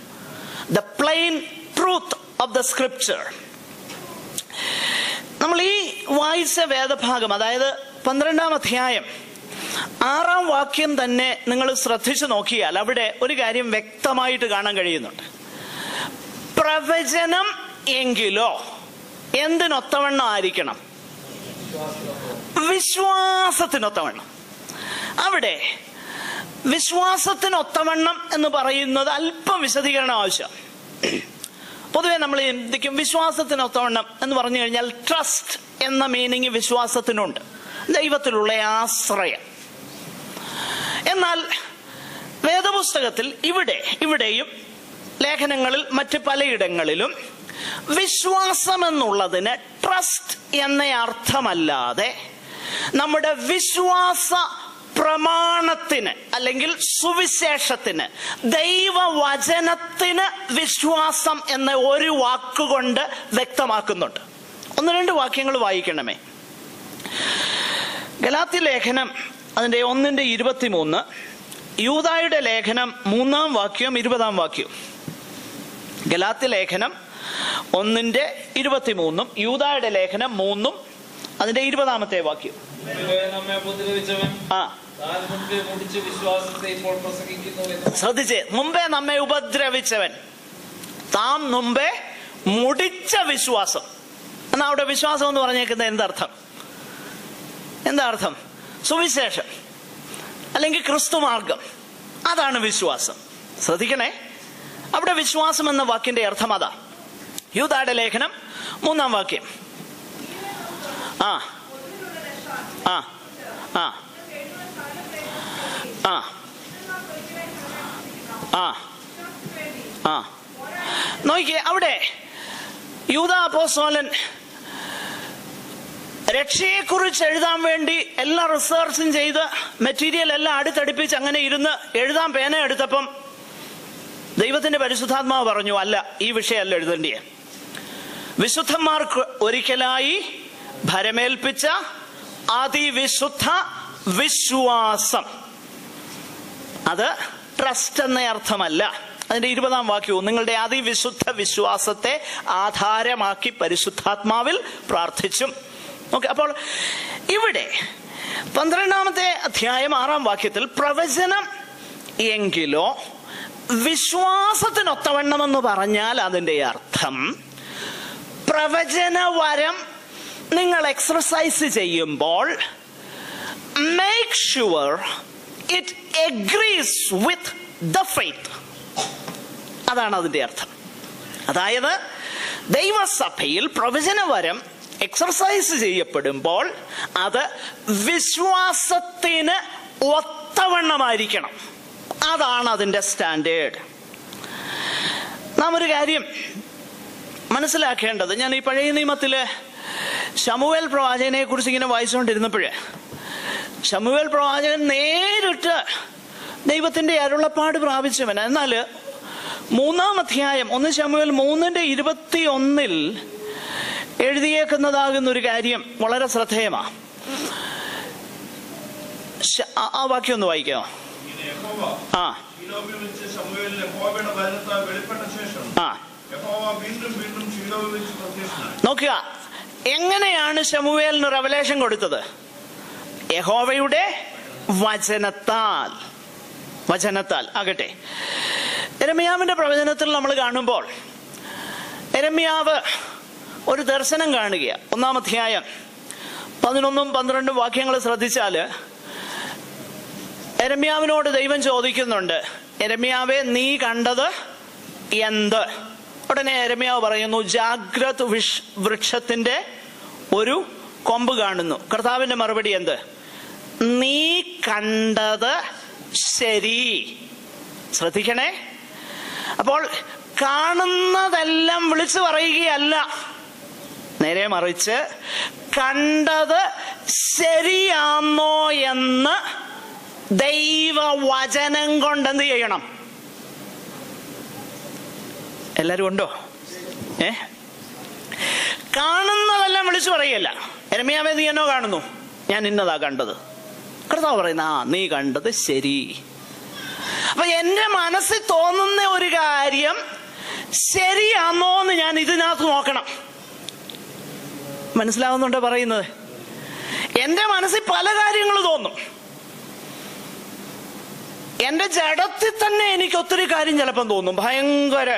The plain truth of the scripture. നമ്മൾ ഈ വായിച്ച വേദഭാഗം, അതായത് 12-ാം അധ്യായം 6-ാം വാക്യം തന്നെ നിങ്ങൾ ശ്രദ്ധിച്ചു നോക്കിയാൽ അവിടെ ഒരു കാര്യം വ്യക്തമായിട്ട് കാണാൻ കഴിയുന്നുണ്ട്. പ്രവചനം എങ്കിലോ എന്തിനൊത്തവണ്ണം ആയിരിക്കണം? വിശ്വാസത്തിനൊത്തവണ്ണം. അവിടെ വിശ്വാസത്തിനൊത്തവണ്ണം എന്ന് പറയുന്നത് അല്പം വിശദീകരണം ആവശ്യം. പൊതുവെ നമ്മൾ ചിന്തിക്കും വിശ്വാസത്തിനൊത്തവണ്ണം എന്ന് പറഞ്ഞു കഴിഞ്ഞാൽ ട്രസ്റ്റ് എന്ന മീനിങ് വിശ്വാസത്തിനുണ്ട്, ദൈവത്തിലുള്ള ആശ്രയം. എന്നാൽ വേദപുസ്തകത്തിൽ ഇവിടെയും ലേഖനങ്ങളിൽ മറ്റ് പലയിടങ്ങളിലും വിശ്വാസം എന്നുള്ളതിന് ട്രസ്റ്റ് എന്ന അർത്ഥമല്ലാതെ നമ്മുടെ വിശ്വാസ പ്രമാണത്തിന് അല്ലെങ്കിൽ സുവിശേഷത്തിന്, ദൈവവചനത്തിന് വിശ്വാസം എന്ന ഒരു വാക്കുകൊണ്ട് വ്യക്തമാക്കുന്നുണ്ട്. 1-2 വാക്യങ്ങൾ വായിക്കണമേ. ഗലാത്യ ലേഖനം അതിന്റെ 1:23, യൂദായുടെ ലേഖനം 3-ാം വാക്യം 20-ാം വാക്യം. ഗലാത്യ ലേഖനം 1:23, യൂദായുടെ ലേഖനം 3 അതിന്റെ 20-ാമത്തെ വാക്യം. ശ്രദ്ധിച്ചേ, മുമ്പേ നമ്മെ ഉപദ്രവിച്ചവൻ താൻ മുമ്പേ മുടിച്ച വിശ്വാസം എന്നാ അവിടെ വിശ്വാസം എന്ന് പറഞ്ഞേക്കുന്നത് എന്താ അർത്ഥം? സുവിശേഷം അല്ലെങ്കിൽ ക്രിസ്തുമാർഗം, അതാണ് വിശ്വാസം. ശ്രദ്ധിക്കണേ, അവിടെ വിശ്വാസം എന്ന വാക്കിന്റെ അർത്ഥം അതാ. യൂദായുടെ ലേഖനം 3-ാം വാക്യം. ആ ആ ആ ആ ആ ആ നോക്കിയേ, അവിടെ യൂദാ അപ്പോസ്തലൻ രക്ഷയെക്കുറിച്ച് എഴുതാൻ വേണ്ടി എല്ലാ റിസർച്ചും ചെയ്ത് മെറ്റീരിയൽ എല്ലാം അടുത്തടുപ്പിച്ച് അങ്ങനെ ഇരുന്ന് എഴുതാൻ പേന എടുത്തപ്പം ദൈവത്തിന്റെ പരിശുദ്ധാത്മാവ് പറഞ്ഞു, അല്ല, ഈ വിഷയമല്ല എഴുതേണ്ടിയെ. വിശുദ്ധന്മാർക്ക് ഒരിക്കലായി ഭരമേൽപ്പിച്ച അതിവിശുദ്ധ വിശ്വാസം, അത് ട്രസ്റ്റ് എന്ന അർത്ഥമല്ല. അതിന്റെ 20-ാം വാക്യവും, നിങ്ങളുടെ അതിവിശുദ്ധ വിശ്വാസത്തെ ആധാരമാക്കി പരിശുദ്ധാത്മാവിൽ പ്രാർത്ഥിച്ചും. ഓക്കെ, അപ്പോൾ ഇവിടെ 12-ാമത്തെ അധ്യായം 6-ാം വാക്യത്തിൽ പ്രവചനം എങ്കിലോ വിശ്വാസത്തിനൊത്തവണ്ണമെന്ന് പറഞ്ഞാൽ അതിന്റെ അർത്ഥം പ്രവചനവരം നിങ്ങൾ എക്സർസൈസ് ചെയ്യുമ്പോൾ make sure it agrees with the faith. അതാണ് അതിന്റെ അർത്ഥം. അതായത് ദൈവസഭയിൽ പ്രവചനവരം എക്സർസൈസ് ചെയ്യപ്പെടുമ്പോൾ അത് വിശ്വാസത്തിന് ഒത്തവണ്ണമായിരിക്കണം. അതാണ് അതിന്റെ സ്റ്റാൻഡേർഡ്. നാം ഒരു കാര്യം മനസ്സിലാക്കേണ്ടത്, ഞാൻ ഈ പഴയ നിയമത്തില് ശമൂവേൽ പ്രവാചകനെ കുറിച്ച് ഇങ്ങനെ വായിച്ചുകൊണ്ടിരുന്നപ്പോഴേ, ശമൂവേൽ പ്രവാചകൻ നേരിട്ട് ദൈവത്തിന്റെ അരുളപ്പാട് പ്രാപിച്ചവൻ. എന്നാൽ 3-ാം അധ്യായം 1 ശമൂവേൽ 3:21 എഴുതിയേക്കുന്നതാകുന്ന ഒരു കാര്യം വളരെ ശ്രദ്ധേയമാണ്. ആ വാക്യം ഒന്ന് വായിക്കാമോ? നോക്കുക, എങ്ങനെയാണ് ശമൂവേലിന് റെവലേഷൻ കൊടുത്തത്? യഹോവയുടെ വചനത്താൽ. വചനത്താൽ ആകട്ടെ. യെരമ്യാവിന്റെ പ്രവചനത്തിൽ നമ്മൾ കാണുമ്പോൾ യെരമ്യാവ് ഒരു ദർശനം കാണുകയാണ്. 1-ാം അധ്യായം 11-12 വാക്യങ്ങൾ ശ്രദ്ധിച്ചാല് യെരമ്യാവിനോട് ദൈവം ചോദിക്കുന്നുണ്ട്, യെരമ്യാവേ, നീ കണ്ടത് എന്ത്? ഉടനെ യെരമ്യാവ് പറയുന്നു, ജാഗ്രത് വൃക്ഷത്തിന്റെ ഒരു കൊമ്പ് കാണുന്നു. കർത്താവിന്റെ മറുപടി എന്ത്? നീ കണ്ടത് ശരി. ശ്രദ്ധിക്കണേ. അപ്പോൾ കാണുന്നതെല്ലാം വിളിച്ചു പറയുകയല്ല, നേരെ മറിച്ച് കണ്ടത് ശരിയാണോ എന്ന് ദൈവവചനം കൊണ്ട് എന്ത് ചെയ്യണം? എല്ലാരും ഉണ്ടോ? കാണുന്നതെല്ലാം വിളിച്ചു പറയല്ല. യെരമ്യാവേ, നീ എന്നോ കാണുന്നു? ഞാൻ ഇന്നതാ കണ്ടത്. കർത്താവ് പറയുന്ന, നീ കണ്ടത് ശരി. അപ്പൊ എന്റെ മനസ്സിൽ തോന്നുന്ന ഒരു കാര്യം ശരിയാണോ എന്ന് ഞാൻ ഇതിനകത്ത് നോക്കണം. മനസ്സിലാവുന്നുണ്ടോ പറയുന്നത്? എന്റെ മനസ്സിൽ പല കാര്യങ്ങൾ തോന്നും. എന്റെ ജഡത്തിൽ തന്നെ എനിക്ക് ഒത്തിരി കാര്യം ചിലപ്പം തോന്നും. ഭയങ്കര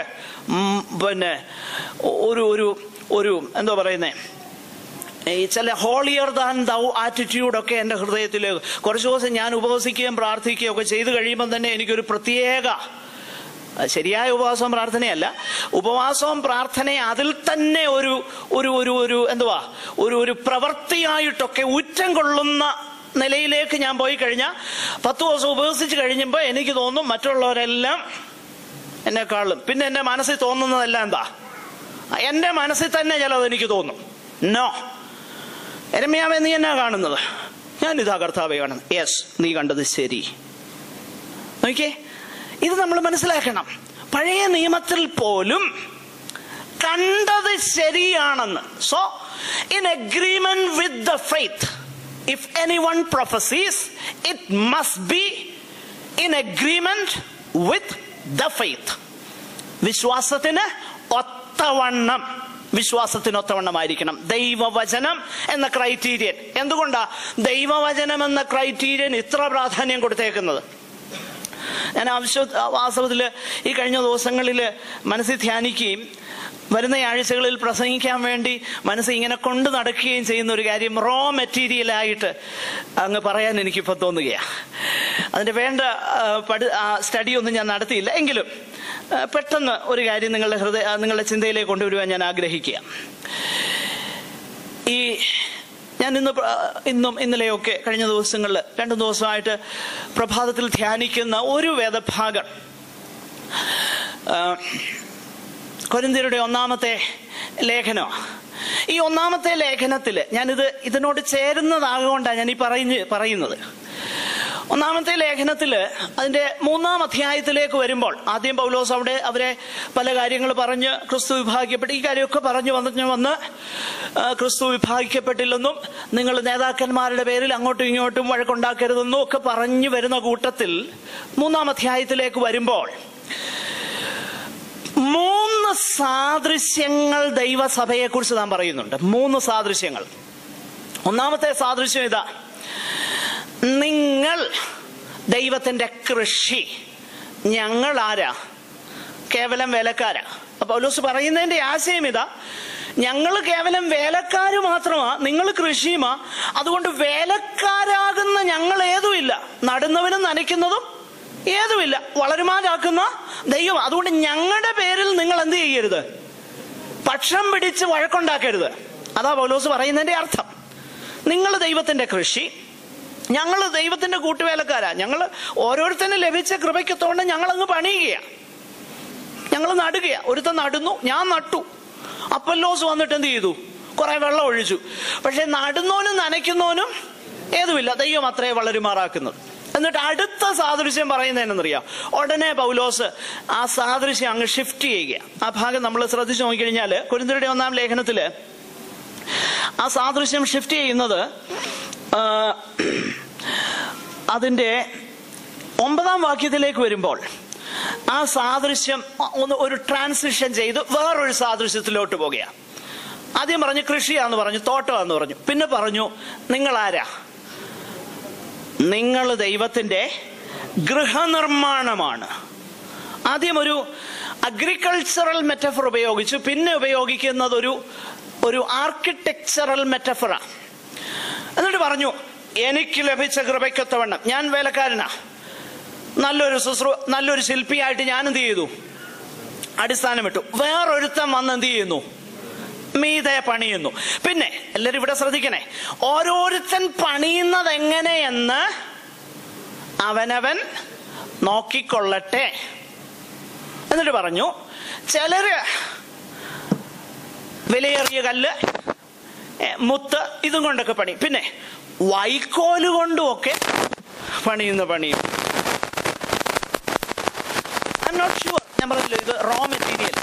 ഒരു എന്തോ പറയുന്നേ, ഈ ചില ഹോളിയർ ദാൻ ദൗ ആറ്റിറ്റ്യൂഡൊക്കെ എൻ്റെ ഹൃദയത്തിൽ കുറച്ച് ദിവസം ഞാൻ ഉപവസിക്കുകയും പ്രാർത്ഥിക്കുകയും ഒക്കെ ചെയ്തു കഴിയുമ്പം തന്നെ എനിക്കൊരു പ്രത്യേക, ശരിയായ ഉപവാസവും പ്രാർത്ഥനയല്ല, ഉപവാസവും പ്രാർത്ഥനയെ അതിൽ തന്നെ ഒരു ഒരു ഒരു ഒരു എന്തുവാ ഒരു പ്രവൃത്തിയായിട്ടൊക്കെ ഊറ്റം കൊള്ളുന്ന നിലയിലേക്ക് ഞാൻ പോയി കഴിഞ്ഞാൽ 10 ദിവസം ഉപവസിച്ച് കഴിയുമ്പോൾ എനിക്ക് തോന്നും മറ്റുള്ളവരെല്ലാം എന്നെക്കാളും. പിന്നെ എൻ്റെ മനസ്സിൽ തോന്നുന്നതെല്ലാം എന്താ? എൻ്റെ മനസ്സിൽ തന്നെ ചിലത് എനിക്ക് തോന്നും. നോ, യെരമ്യാവേ, നീ എന്നാ കാണുന്നത്? ഞാനിതാ കർത്താവേ കാണുന്നത്. യെസ്, നീ കണ്ടത് ശരി. നോക്കിയേ, ഇത് നമ്മൾ മനസ്സിലാക്കണം. പഴയ നിയമത്തിൽ പോലും കണ്ടത് ശരിയാണെന്ന്. So in agreement with the faith, if anyone prophesies, it must be in agreement with the faith. വിശ്വാസത്തിന് ഒത്തവണ്ണമായിരിക്കണം ദൈവവചനം എന്ന ക്രൈറ്റീരിയൻ. എന്തുകൊണ്ടാ ദൈവവചനം എന്ന ക്രൈറ്റീരിയൻ ഇത്ര പ്രാധാന്യം കൊടുത്തേക്കുന്നത്? ഞാൻ വാസ്തവത്തിൽ ഈ കഴിഞ്ഞ ദിവസങ്ങളിൽ മനസ്സിൽ ധ്യാനിക്കുകയും വരുന്ന ആഴ്ചകളിൽ പ്രസംഗിക്കാൻ വേണ്ടി മനസ്സ് ഇങ്ങനെ കൊണ്ടു നടക്കുകയും ചെയ്യുന്ന ഒരു കാര്യം റോ മെറ്റീരിയലായിട്ട് അങ്ങ് പറയാൻ എനിക്കിപ്പോൾ തോന്നുകയാണ്. അതിൻ്റെ വേണ്ട സ്റ്റഡിയൊന്നും ഞാൻ നടത്തിയില്ല. എങ്കിലും പെട്ടെന്ന് ഒരു കാര്യം നിങ്ങളുടെ ചിന്തയിലേക്ക് കൊണ്ടുവരുവാൻ ഞാൻ ആഗ്രഹിക്കുക. ഞാൻ ഇന്നും ഇന്നലെയൊക്കെ കഴിഞ്ഞ ദിവസങ്ങളിൽ 2 ദിവസമായിട്ട് പ്രഭാതത്തിൽ ധ്യാനിക്കുന്ന ഒരു വേദഭാഗം കൊരിന്ത്യരുടെ ഒന്നാമത്തെ ലേഖനം. ഈ ഒന്നാമത്തെ ലേഖനത്തിൽ ഇതിനോട് ചേരുന്നതാകൊണ്ടാണ് ഞാൻ ഈ പറയുന്നത്. ഒന്നാമത്തെ ലേഖനത്തിൽ അതിൻ്റെ 3-ാം അധ്യായത്തിലേക്ക് വരുമ്പോൾ ആദ്യം പൗലോസ് അവിടെ അവരെ പല കാര്യങ്ങൾ പറഞ്ഞ് ക്രിസ്തു വിഭാഗിക്കപ്പെട്ട് ഈ കാര്യമൊക്കെ പറഞ്ഞു വന്ന് ക്രിസ്തു വിഭാഗിക്കപ്പെട്ടില്ലെന്നും നിങ്ങൾ നേതാക്കന്മാരുടെ പേരിൽ അങ്ങോട്ടും ഇങ്ങോട്ടും വഴക്കുണ്ടാക്കരുതെന്നും ഒക്കെ പറഞ്ഞു വരുന്ന കൂട്ടത്തിൽ 3-ാം അധ്യായത്തിലേക്ക് വരുമ്പോൾ 3 സാദൃശ്യങ്ങൾ ദൈവസഭയെക്കുറിച്ച് നാം പറയുന്നുണ്ട്. 3 സാദൃശ്യങ്ങൾ. ഒന്നാമത്തെ സാദൃശ്യം ഇതാ: നിങ്ങൾ ദൈവത്തിന്റെ കൃഷി, ഞങ്ങൾ ആരാ? കേവലം വേലക്കാരാ. അപ്പൊ പൗലോസ് പറയുന്നതിന്റെ ആശയം ഇതാ: ഞങ്ങൾ കേവലം വേലക്കാര് മാത്രമാ, നിങ്ങൾ കൃഷിയുമാ. അതുകൊണ്ട് വേലക്കാരാകുന്ന ഞങ്ങൾ ഏതുമില്ല, നടുന്നവനും നനയ്ക്കുന്നതും ഏതുമില്ല, വളരുമാനാക്കുന്ന ദൈവം. അതുകൊണ്ട് ഞങ്ങളുടെ പേരിൽ നിങ്ങൾ എന്ത് ചെയ്യരുത്? പക്ഷം പിടിച്ച് വഴക്കുണ്ടാക്കരുത്. അതാ പൗലോസ് പറയുന്നതിന്റെ അർത്ഥം. നിങ്ങൾ ദൈവത്തിന്റെ കൃഷി, ഞങ്ങൾ ദൈവത്തിന്റെ കൂട്ടുവേലക്കാരാ. ഞങ്ങൾ ഓരോരുത്തരും ലഭിച്ച കൃപയ്ക്കത്തോണ്ട് ഞങ്ങൾ അങ്ങ് പണിയുകയാണ്, ഞങ്ങൾ നടുകയാ. ഒരുത്തൻ നടുന്നു, ഞാൻ നട്ടു. അപ്പല്ലോസ് വന്നിട്ട് എന്ത് ചെയ്തു? കുറെ വെള്ളം ഒഴിച്ചു. പക്ഷെ നടുന്നോനും നനയ്ക്കുന്നോനും ഏതുമില്ല, ദൈവം അത്രേ വളരുമാറാക്കുന്നത്. എന്നിട്ട് അടുത്ത സാദൃശ്യം പറയുന്നതെന്നറിയാം. ഉടനെ പൗലോസ് ആ സാദൃശ്യം അങ്ങ് ഷിഫ്റ്റ് ചെയ്യുക. ആ ഭാഗം നമ്മൾ ശ്രദ്ധിച്ചു നോക്കിക്കഴിഞ്ഞാൽ കൊരിന്ത്യരുടെ 1-ാം ലേഖനത്തില് ആ സാദൃശ്യം ഷിഫ്റ്റ് ചെയ്യുന്നത് അതിൻ്റെ 9-ാം വാക്യത്തിലേക്ക് വരുമ്പോൾ ആ സാദൃശ്യം ഒരു ട്രാൻസിഷൻ ചെയ്ത് വേറൊരു സാദൃശ്യത്തിലോട്ട് പോകുകയാണ്. ആദ്യം പറഞ്ഞു കൃഷിയാന്ന് പറഞ്ഞു, തോട്ടമാന്ന് പറഞ്ഞു. പിന്നെ പറഞ്ഞു നിങ്ങളാരാ? നിങ്ങൾ ദൈവത്തിന്റെ ഗൃഹനിർമ്മാണമാണ്. ആദ്യം ഒരു അഗ്രികൾച്ചറൽ മെറ്റഫർ ഉപയോഗിച്ചു. പിന്നെ ഉപയോഗിക്കുന്നത് ഒരു ആർക്കിടെക്ചറൽ മെറ്റഫറാ. എന്നിട്ട് പറഞ്ഞു എനിക്ക് ലഭിച്ച കൃപയ്ക്കൊത്തവണ്ണം ഞാൻ വേലക്കാരനാ, നല്ലൊരു ശില്പിയായിട്ട് ഞാൻ എന്ത് ചെയ്തു? അടിസ്ഥാനമിട്ടു. വേറൊരുത്തൻ വന്ന് എന്ത് ചെയ്യുന്നു? മീതെ പണിയുന്നു. പിന്നെ എല്ലാവരും ഇവിടെ ശ്രദ്ധിക്കണേ, ഓരോരുത്തൻ പണിയുന്നത് എങ്ങനെയെന്ന് അവനവൻ നോക്കിക്കൊള്ളട്ടെ. എന്നിട്ട് പറഞ്ഞു ചിലര് വിലയേറിയ കല്ല്, മുത്ത്, ഇതും കൊണ്ടൊക്കെ പണി. പിന്നെ വൈക്കോല് കൊണ്ടുമൊക്കെ പണിയുന്ന പണിയും. ഐ എം നോട്ട് ഷുവർ, ഞാൻ പറഞ്ഞില്ല ഇത് raw material.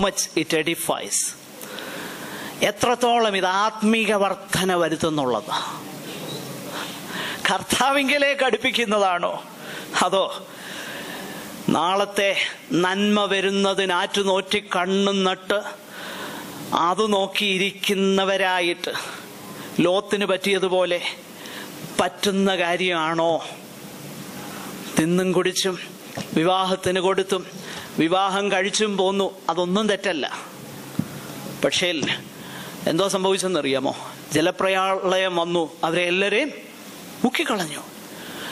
Much it edifies. എത്രത്തോളം ഇത് ആത്മീക വർധന വരുത്തുന്നുള്ളത്. കർത്താവിങ്കലേക്ക് അടുപ്പിക്കുന്നതാണോ, അതോ നാളത്തെ നന്മ വരുന്നതിന് ആറ്റുനോറ്റി കണ്ണും നട്ട് അത് നോക്കിയിരിക്കുന്നവരായിട്ട് ലോത്തിന് പറ്റിയതുപോലെ പറ്റുന്ന കാര്യമാണോ? തിന്നും കുടിച്ചും വിവാഹത്തിന് കൊടുത്തും വിവാഹം കഴിച്ചും പോന്നു, അതൊന്നും തെറ്റല്ല. പക്ഷേ എന്തോ സംഭവിച്ചെന്നറിയാമോ? ജലപ്രളയം വന്നു, അവരെ എല്ലാവരെയും മുക്കിക്കളഞ്ഞു.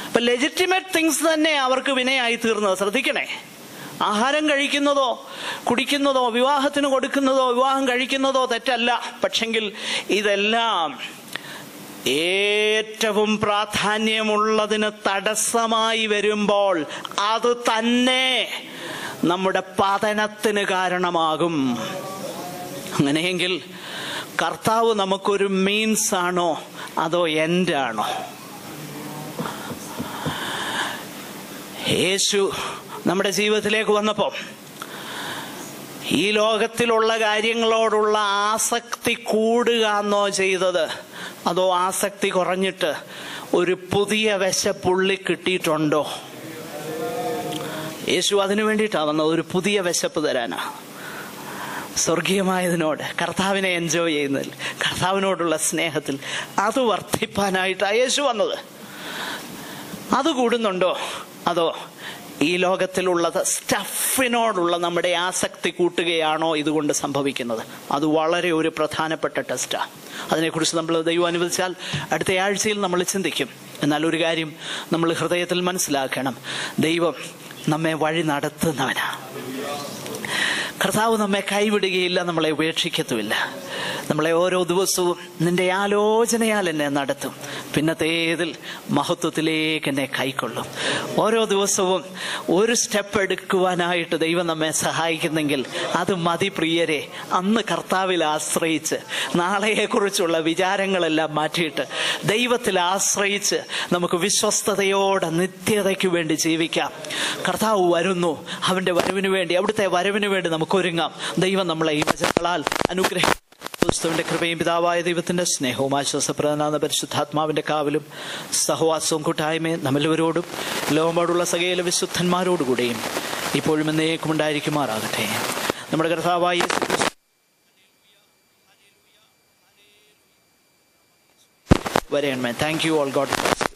അപ്പൊ ലെജിറ്റിമേറ്റ് തിങ്സ് തന്നെ അവർക്ക് വിനയായി തീർന്നത്. ശ്രദ്ധിക്കണേ, ആഹാരം കഴിക്കുന്നതോ കുടിക്കുന്നതോ വിവാഹത്തിന് കൊടുക്കുന്നതോ വിവാഹം കഴിക്കുന്നതോ തെറ്റല്ല. പക്ഷെങ്കിൽ ഇതെല്ലാം ഏറ്റവും പ്രാധാന്യമുള്ളതിന് തടസ്സമായി വരുമ്പോൾ അത് തന്നെ നമ്മുടെ പതനത്തിന് കാരണമാകും. അങ്ങനെയെങ്കിൽ കർത്താവ് നമുക്കൊരു മീൻസ് ആണോ അതോ എൻഡ് ആണോ? യേശു നമ്മുടെ ജീവിതത്തിലേക്ക് വന്നപ്പോൾ ഈ ലോകത്തിലുള്ള കാര്യങ്ങളോടുള്ള ആസക്തി കൂടുക എന്നോ ചെയ്തത്, അതോ ആസക്തി കുറഞ്ഞിട്ട് ഒരു പുതിയ വിശപ്പുള്ളി കിട്ടിയിട്ടുണ്ടോ? യേശു അതിനു വേണ്ടിയിട്ടാണ് വന്നത്, ഒരു പുതിയ വിശപ്പ് തരാനാ. സ്വർഗീയമായതിനോട്, കർത്താവിനെ എൻജോയ് ചെയ്യുന്നതിൽ, കർത്താവിനോടുള്ള സ്നേഹത്തിൽ അത് വർദ്ധിപ്പാനായിട്ടാണ് യേശു വന്നത്. അത് കൂടുന്നുണ്ടോ, അതോ ഈ ലോകത്തിലുള്ളത് സ്റ്റഫിനോടുള്ള നമ്മുടെ ആസക്തി കൂട്ടുകയാണോ ഇതുകൊണ്ട് സംഭവിക്കുന്നത്? അത് വളരെ ഒരു പ്രധാനപ്പെട്ട ടെസ്റ്റാണ്. അതിനെക്കുറിച്ച് നമ്മൾ ദൈവം അനുവദിച്ചാൽ അടുത്ത ആഴ്ചയിൽ നമ്മൾ ചിന്തിക്കും. എന്നാൽ ഒരു കാര്യം നമ്മൾ ഹൃദയത്തിൽ മനസ്സിലാക്കണം, ദൈവം നമ്മെ വഴി നടത്തുന്നവനാണ്. കർത്താവ് നമ്മെ കൈവിടുകയില്ല, നമ്മളെ ഉപേക്ഷിക്കത്തുമില്ല. നമ്മളെ ഓരോ ദിവസവും നിന്റെ ആലോചനയാൽ എന്നെ നടത്തും, പിന്നത്തേതിൽ മഹത്വത്തിലേക്ക് എന്നെ കൈക്കൊള്ളും. ഓരോ ദിവസവും ഒരു സ്റ്റെപ്പ് എടുക്കുവാനായിട്ട് ദൈവം നമ്മെ സഹായിക്കുന്നെങ്കിൽ അത് മതി പ്രിയരെ. അന്ന് കർത്താവിൽ ആശ്രയിച്ച് നാളെയെക്കുറിച്ചുള്ള വിചാരങ്ങളെല്ലാം മാറ്റിയിട്ട് ദൈവത്തിൽ ആശ്രയിച്ച് നമുക്ക് വിശ്വസ്തയോടെ നിത്യതയ്ക്ക് വേണ്ടി ജീവിക്കാം. കർത്താവ് വരുന്നു, അവൻ്റെ വരവിന് വേണ്ടി, അവിടുത്തെ വരവിന് വേണ്ടി നമുക്ക് ഒരുങ്ങാം. ദൈവം നമ്മളെ ഈ വചനങ്ങളാൽ അനുഗ്രഹിക്കും. ക്രിസ്തുവിന്റെ കൃപയും പിതാവായ ദൈവത്തിന്റെ സ്നേഹവും ആശ്വാസപ്രദനായ പരിശുദ്ധാത്മാവിന്റെ കാവലും സഹവാസവും കൂട്ടായ്മയും നമ്മളവരോടും ലോകമോടുള്ള സകല വിശുദ്ധന്മാരോടുകൂടെയും ഇപ്പോഴും എന്നേക്കും ഉണ്ടായിരിക്കുമാറാകട്ടെ. നമ്മുടെ കർത്താവായ വരേണമേ. Thank you all. God bless.